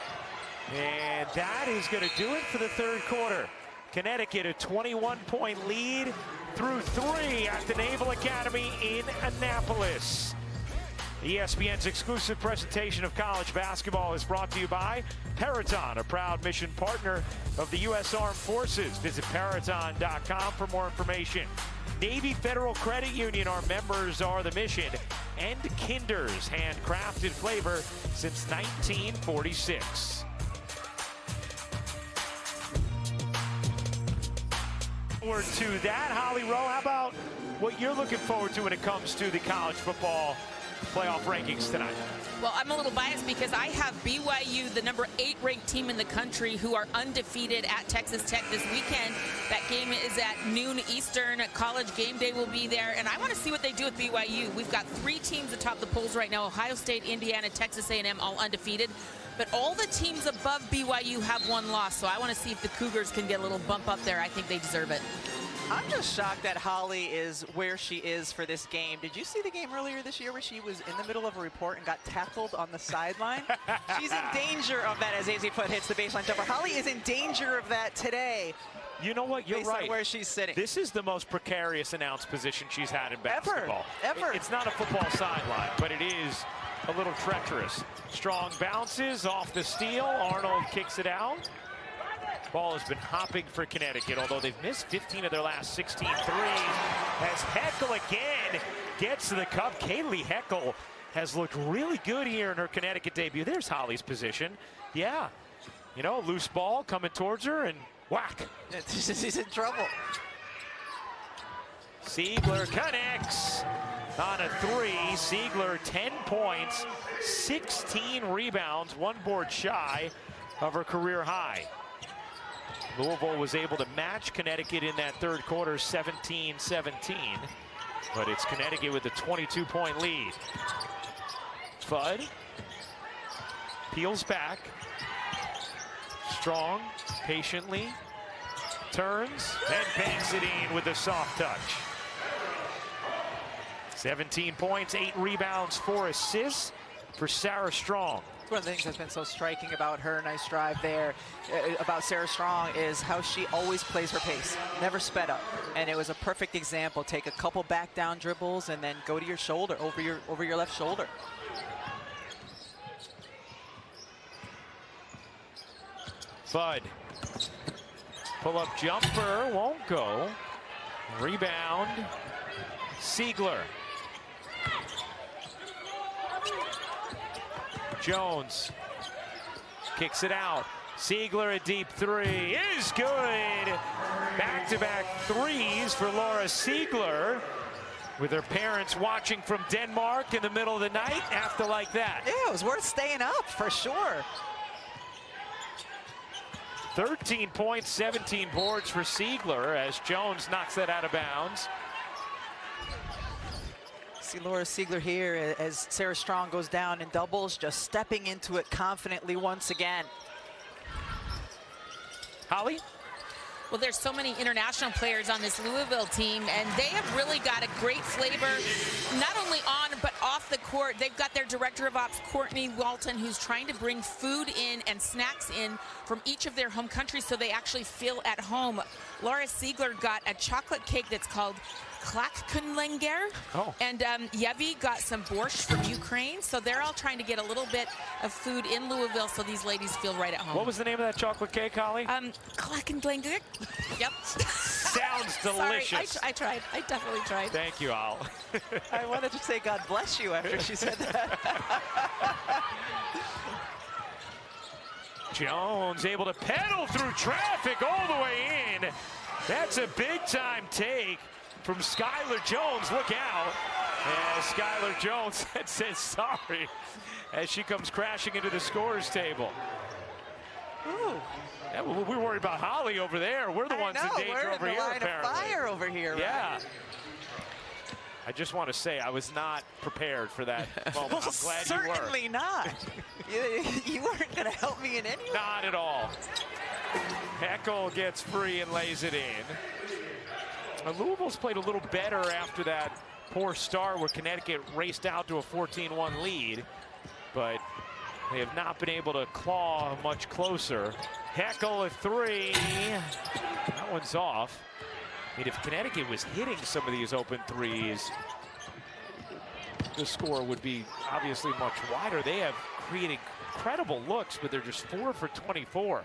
And that is going to do it for the third quarter. Connecticut a 21-point lead through 3 at the Naval Academy in Annapolis. ESPN's exclusive presentation of college basketball is brought to you by Peraton, a proud mission partner of the U.S. Armed Forces. Visit Peraton.com for more information. Navy Federal Credit Union, our members are the mission. And Kinder's, handcrafted flavor since 1946. Forward to that, Holly Rowe. How about what you're looking forward to when it comes to the college football playoff rankings tonight? Well, I'm a little biased because I have BYU, the number 8 ranked team in the country, who are undefeated at Texas Tech this weekend. That game is at noon Eastern. College Game Day will be there, and I want to see what they do with BYU. We've got 3 teams atop the polls right now: Ohio State, Indiana, Texas A&M, all undefeated. But all the teams above BYU have 1 loss, so I want to see if the Cougars can get a little bump up there. I think they deserve it. I'm just shocked that Holly is where she is for this game. Did you see the game earlier this year where she was in the middle of a report and got tackled on the sideline? She's in danger of that as AZ Fudd hits the baseline jumper. Holly is in danger of that today. You know what? You're based right. on where she's sitting. This is the most precarious announced position she's had in basketball. Ever. It's not a football sideline, but it is a little treacherous. Strong bounces off the steal. Arnold kicks it out. Ball has been hopping for Connecticut, although they've missed 15 of their last 16 threes. As Heckel again gets to the cup. Kaylee Heckel has looked really good here in her Connecticut debut. There's Holly's position. Yeah, you know, loose ball coming towards her and whack. She's in trouble. Siegler connects on a 3. Siegler 10 points, 16 rebounds, 1 board shy of her career high. Louisville was able to match Connecticut in that third quarter, 17-17. But it's Connecticut with a 22-point lead. Fudd peels back. Strong, patiently, turns, and banks it in with a soft touch. 17 points, 8 rebounds, 4 assists for Sarah Strong. One of the things that's been so striking about her, nice drive there, about Sarah Strong, is how she always plays her pace, never sped up. And it was a perfect example. Take a couple back down dribbles and then go to your shoulder, over your left shoulder. Fudd. Pull-up jumper, won't go. Rebound, Siegler. Jones kicks it out. Siegler, a deep three is good. Back-to-back threes for Laura Siegler, with her parents watching from Denmark in the middle of the night after like that. Yeah, it was worth staying up for sure. 13 points, 17 boards for Siegler as Jones knocks that out of bounds. See Laura Siegler here as Sarah Strong goes down in doubles, just stepping into it confidently once again. Holly? Well, there's so many international players on this Louisville team, and they have really got a great flavor, not only on but off the court. They've got their director of ops, Courtney Walton, who's trying to bring food in and snacks in from each of their home countries so they actually feel at home. Laura Siegler got a chocolate cake that's called Klakkunlenger, and Yevi got some borscht from Ukraine, so they're all trying to get a little bit of food in Louisville so these ladies feel right at home. What was the name of that chocolate cake, Holly? Klakkunlenger. Yep. Sounds delicious. Sorry, I tried. I definitely tried. Thank you, Al. I wanted to say God bless you after she said that. Jones able to pedal through traffic all the way in. That's a big-time take from Skylar Jones. Look out. As Skylar Jones says sorry as she comes crashing into the scorer's table. Ooh. Yeah, we're worried about Holly over there. We're the ones in danger over here, apparently. We're in the line of fire over here, yeah. Right? I just want to say I was not prepared for that moment. Well, I'm glad you were. certainly not. You weren't going to help me in any way. Not at all. Heckel gets free and lays it in. Louisville's played a little better after that poor start where Connecticut raced out to a 14-1 lead, but they have not been able to claw much closer. Heckel, a three. That one's off. I mean, if Connecticut was hitting some of these open threes, the score would be obviously much wider. They have created incredible looks, but they're just 4 for 24.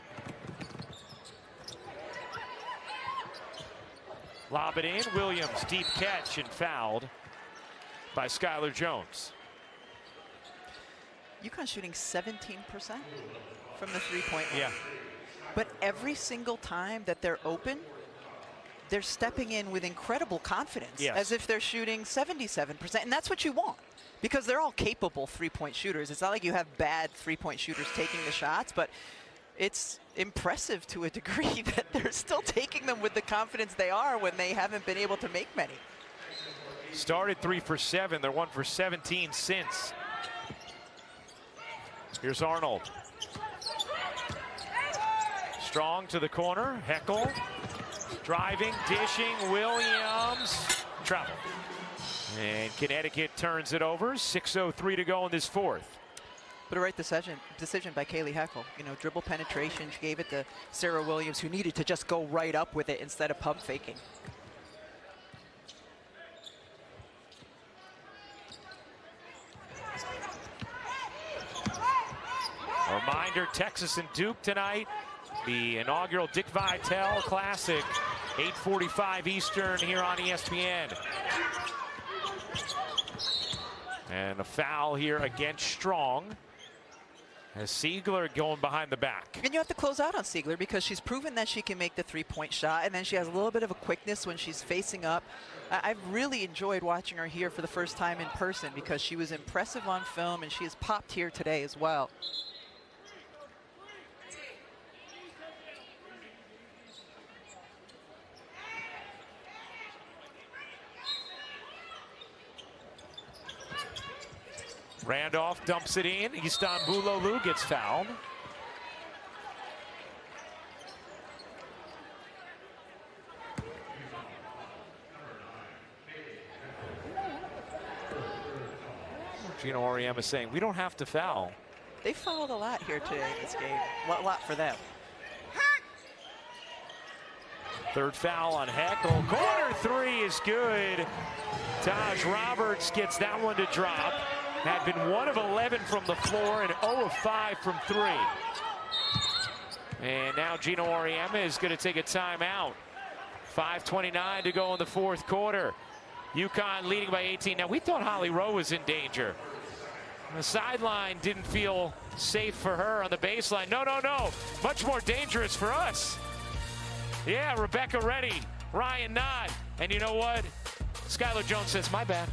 Lob it in. Williams, deep catch, and fouled by Skylar Jones. UConn shooting 17% from the three-point line. Yeah. But every single time that they're open, they're stepping in with incredible confidence, as if they're shooting 77%. And that's what you want, because they're all capable three-point shooters. It's not like you have bad three-point shooters taking the shots, but it's impressive to a degree that they're still taking them with the confidence they are when they haven't been able to make many. Started 3 for 7. They're 1 for 17 since. Here's Arnold. Strong to the corner. Heckel driving, dishing. Williams travel. And Connecticut turns it over. 6:03 to go in this fourth. But a right decision by Kaylee Heckel. You know, dribble penetration. She gave it to Sarah Williams, who needed to just go right up with it instead of pump faking. A reminder, Texas and Duke tonight. The inaugural Dick Vitale Classic, 8:45 Eastern here on ESPN. And a foul here against Strong. As Siegler going behind the back. And you have to close out on Siegler because she's proven that she can make the three-point shot, and then she has a little bit of a quickness when she's facing up. I've really enjoyed watching her here for the first time in person because she was impressive on film, and she has popped here today as well. Randolph dumps it in. Istanbuloglu gets fouled. Gino Auriemma saying, we don't have to foul. They fouled a lot here today in this game. A lot for them. Third foul on Heckel. Corner three is good. Taj Roberts gets that one to drop. Had been 1 of 11 from the floor and 0 of 5 from 3. And now Gino Auriemma is going to take a timeout. 5:29 to go in the fourth quarter. UConn leading by 18. Now, we thought Holly Rowe was in danger. The sideline didn't feel safe for her on the baseline. No, no, no. Much more dangerous for us. Yeah, Rebecca Reddy, Ryan Nod. And you know what? Skylar Jones says, my bad.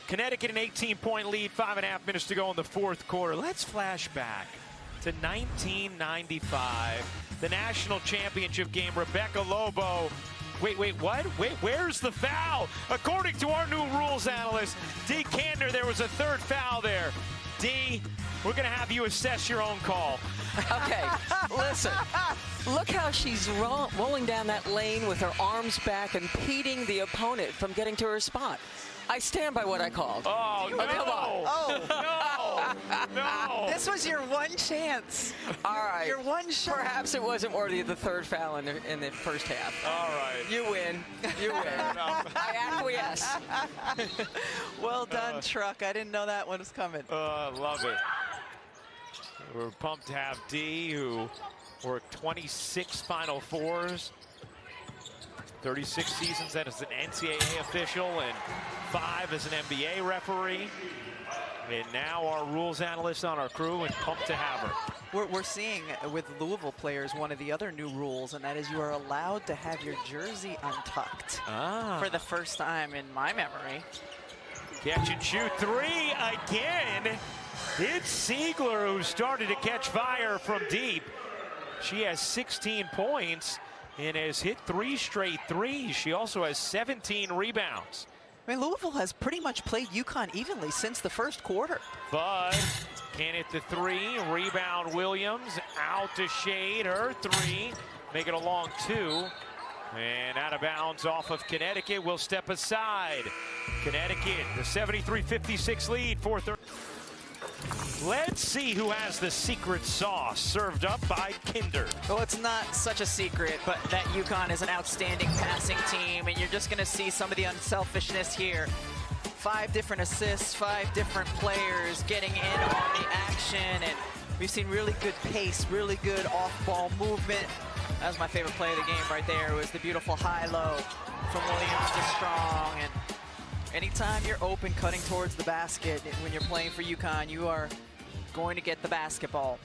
Connecticut an 18-point lead, 5.5 minutes to go in the fourth quarter. Let's flash back to 1995, the national championship game. Rebecca Lobo. Wait, what? Wait, where's the foul? According to our new rules analyst, Dee Kander, there was a third foul there. Dee, we're going to have you assess your own call. Okay, listen. Look how she's rolling down that lane with her arms back, impeding the opponent from getting to her spot. I stand by what I called. Oh, no. Come on. Oh. No. This was your one chance. All right. Your one shot. Perhaps it wasn't worthy of the third foul in the first half. All right. You win. You win. I acquiesce. Well done, Truck. I didn't know that one was coming. Love it. We're pumped to have Dee, who worked 26 Final Fours, 36 seasons as an NCAA official, and 5 as an NBA referee. And now our rules analyst on our crew, and pumped to have her. We're seeing with Louisville players one of the other new rules, and that is you are allowed to have your jersey untucked for the first time in my memory. Catch and shoot three again. It's Siegler who started to catch fire from deep. She has 16 points and has hit 3 straight threes. She also has 17 rebounds. I mean, Louisville has pretty much played UConn evenly since the first quarter. Bud can't hit the 3. Rebound Williams out to Shade. Her 3. Make it a long 2. And out of bounds off of Connecticut. Will step aside. Connecticut, the 73-56 lead. 4:30. Let's see who has the secret sauce, served up by Kinder. Well, it's not such a secret, but that UConn is an outstanding passing team, and you're just going to see some of the unselfishness here. 5 different assists, 5 different players getting in on the action, and we've seen really good pace, really good off-ball movement. That was my favorite play of the game right there. It was the beautiful high-low from Williams to Strong, and anytime you're open cutting towards the basket when you're playing for UConn, you are going to get the basketball.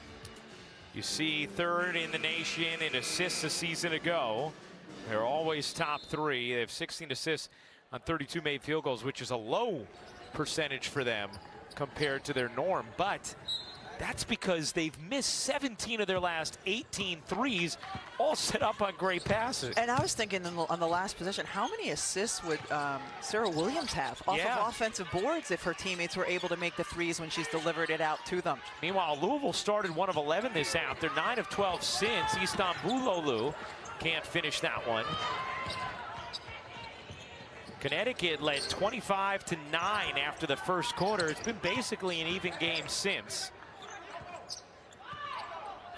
You see 3rd in the nation in assists a season ago. They're always top 3. They have 16 assists on 32 made field goals, which is a low percentage for them compared to their norm. But that's because they've missed 17 of their last 18 threes, all set up on great passes. And I was thinking on the last possession, how many assists would Sarah Williams have off of offensive boards if her teammates were able to make the threes when she's delivered it out to them? Meanwhile, Louisville started 1 of 11 this half. They're 9 of 12 since. Istanbulolu can't finish that one. Connecticut led 25-9 after the first quarter. It's been basically an even game since.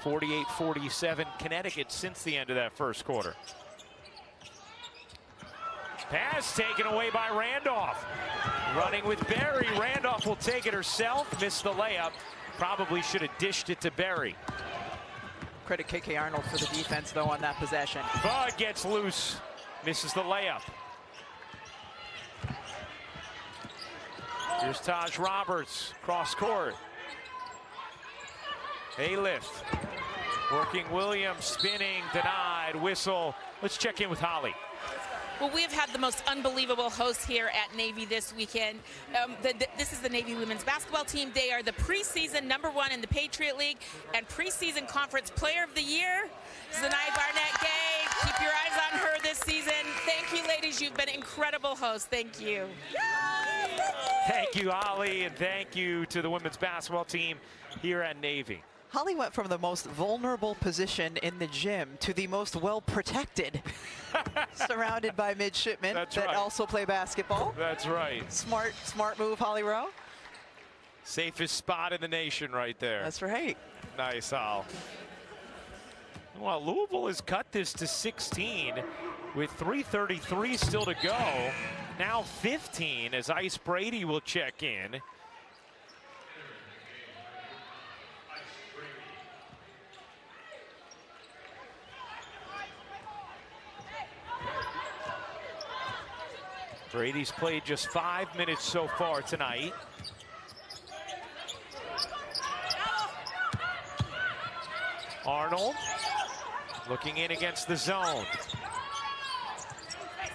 48-47 Connecticut since the end of that first quarter. Pass taken away by Randolph. Running with Berry. Randolph will take it herself. Missed the layup. Probably should have dished it to Berry. Credit KK Arnold for the defense, though, on that possession. Bud gets loose. Misses the layup. Here's Taj Roberts. Cross court. A lift. Working Williams, spinning, denied, whistle. Let's check in with Holly. Well, we have had the most unbelievable hosts here at Navy this weekend. This is the Navy women's basketball team. They are the preseason #1 in the Patriot League and preseason conference player of the year. Zanai Barnett-Gay, keep your eyes on her this season. Thank you, ladies. You've been incredible hosts. Thank you. Thank you, Holly, and thank you to the women's basketball team here at Navy. Holly went from the most vulnerable position in the gym to the most well-protected, surrounded by midshipmen that also play basketball. That's right. Smart move, Holly Rowe. Safest spot in the nation right there. That's right. Nice, Hal. Well, Louisville has cut this to 16 with 3:33 still to go. Now 15 as Ice Brady will check in. Brady's played just 5 minutes so far tonight. Arnold looking in against the zone.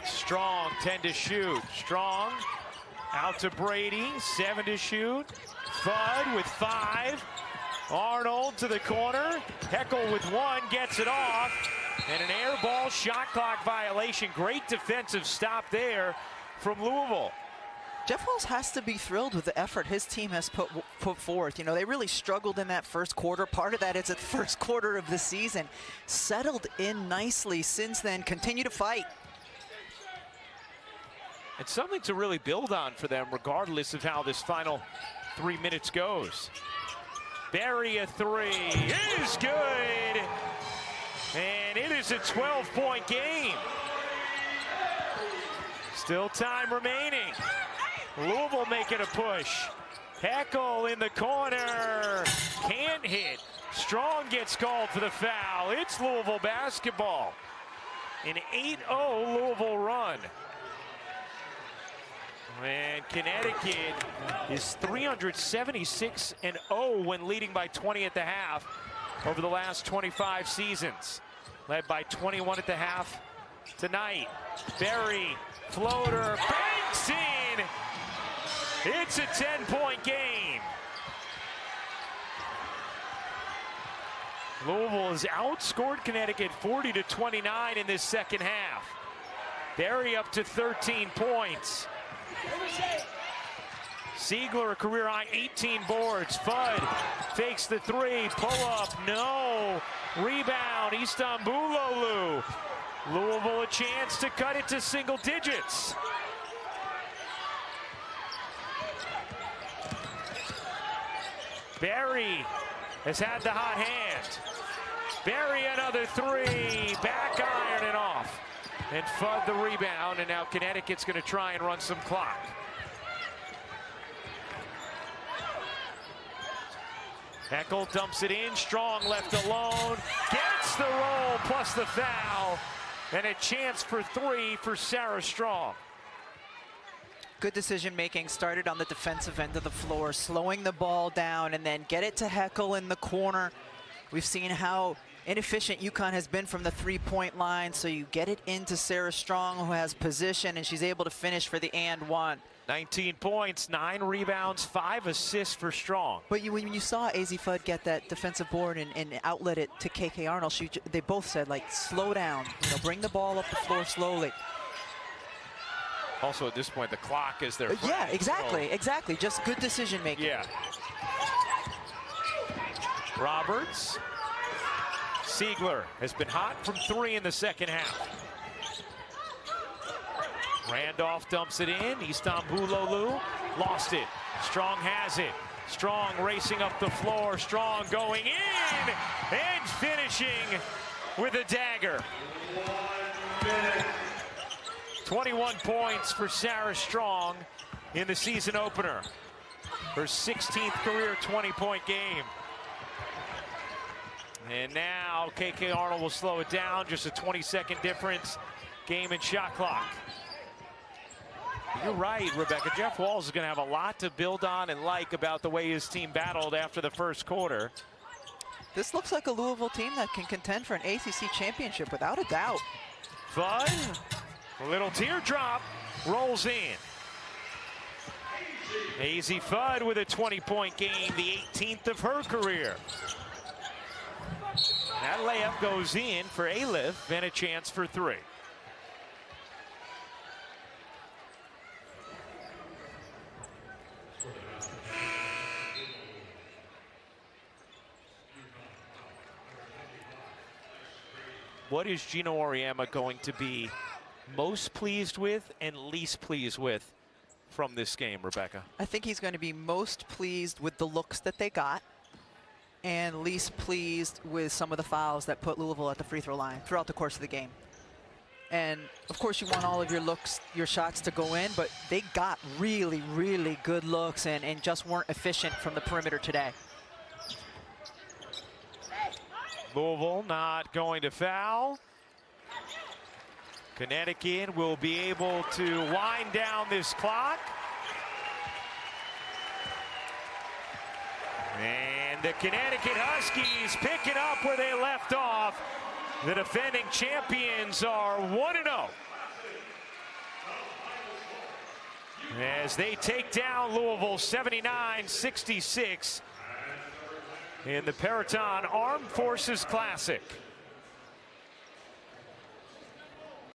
Strong, 10 to shoot. Strong out to Brady, 7 to shoot. Fudd with 5. Arnold to the corner. Heckel with 1, gets it off. And an air ball shot clock violation. Great defensive stop there from Louisville. Jeff Walz has to be thrilled with the effort his team has put forth. You know, they really struggled in that first quarter. Part of that is the first quarter of the season. Settled in nicely since then. Continue to fight. It's something to really build on for them, regardless of how this final 3 minutes goes. Barry, a 3 is good. And it is a 12-point game. Still time remaining. Louisville making a push. Heckel in the corner. Can't hit. Strong gets called for the foul. It's Louisville basketball. An 8-0 Louisville run. And Connecticut is 376-0 when leading by 20 at the half over the last 25 seasons. Led by 21 at the half tonight. Berry, floater, banks in. It's a 10-point game. Louisville has outscored Connecticut 40-29 in this second half. Berry up to 13 points. Siegler, a career high 18 boards. Fudd fakes the 3, pull up, no. Rebound, Istanbuloglu. Louisville a chance to cut it to single digits. Barry has had the hot hand. Barry another 3, back iron it off. And Fudd the rebound, and now Connecticut's going to try and run some clock. Heckel dumps it in, Strong left alone, gets the roll plus the foul, and a chance for 3 for Sarah Strong. Good decision making, started on the defensive end of the floor, slowing the ball down and then get it to Heckel in the corner. We've seen how inefficient UConn has been from the 3-point line, so you get it into Sarah Strong, who has position, and she's able to finish for the and 1. 19 points, 9 rebounds, 5 assists for Strong. But when you saw AZ Fudd get that defensive board and outlet it to KK Arnold, they both said, like, slow down, you know, bring the ball up the floor slowly. Also, at this point, the clock is their friend. Yeah, exactly, exactly. Just good decision making. Yeah. Roberts. Siegler has been hot from 3 in the second half. Randolph dumps it in. Istanbuloglu lost it. Strong has it. Strong racing up the floor. Strong going in and finishing with a dagger. 21 points for Sarah Strong in the season opener. Her 16th career 20-point game. And now KK Arnold will slow it down. Just a 20-second difference. Game and shot clock. You're right, Rebecca. Jeff Walz is going to have a lot to build on and like about the way his team battled after the first quarter. This looks like a Louisville team that can contend for an ACC championship without a doubt. Fudd, a little teardrop, rolls in. AZ Fudd with a 20-point game, the 18th of her career. That layup goes in for Aliff and a chance for 3. What is Gino Auriemma going to be most pleased with and least pleased with from this game, Rebecca? I think he's going to be most pleased with the looks that they got and least pleased with some of the fouls that put Louisville at the free throw line throughout the course of the game. And of course you want all of your shots to go in, but they got really, really good looks and just weren't efficient from the perimeter today. Louisville not going to foul. Connecticut will be able to wind down this clock. And the Connecticut Huskies picking up where they left off. The defending champions are 1-0. As they take down Louisville 79-66 in the Peraton Armed Forces Classic.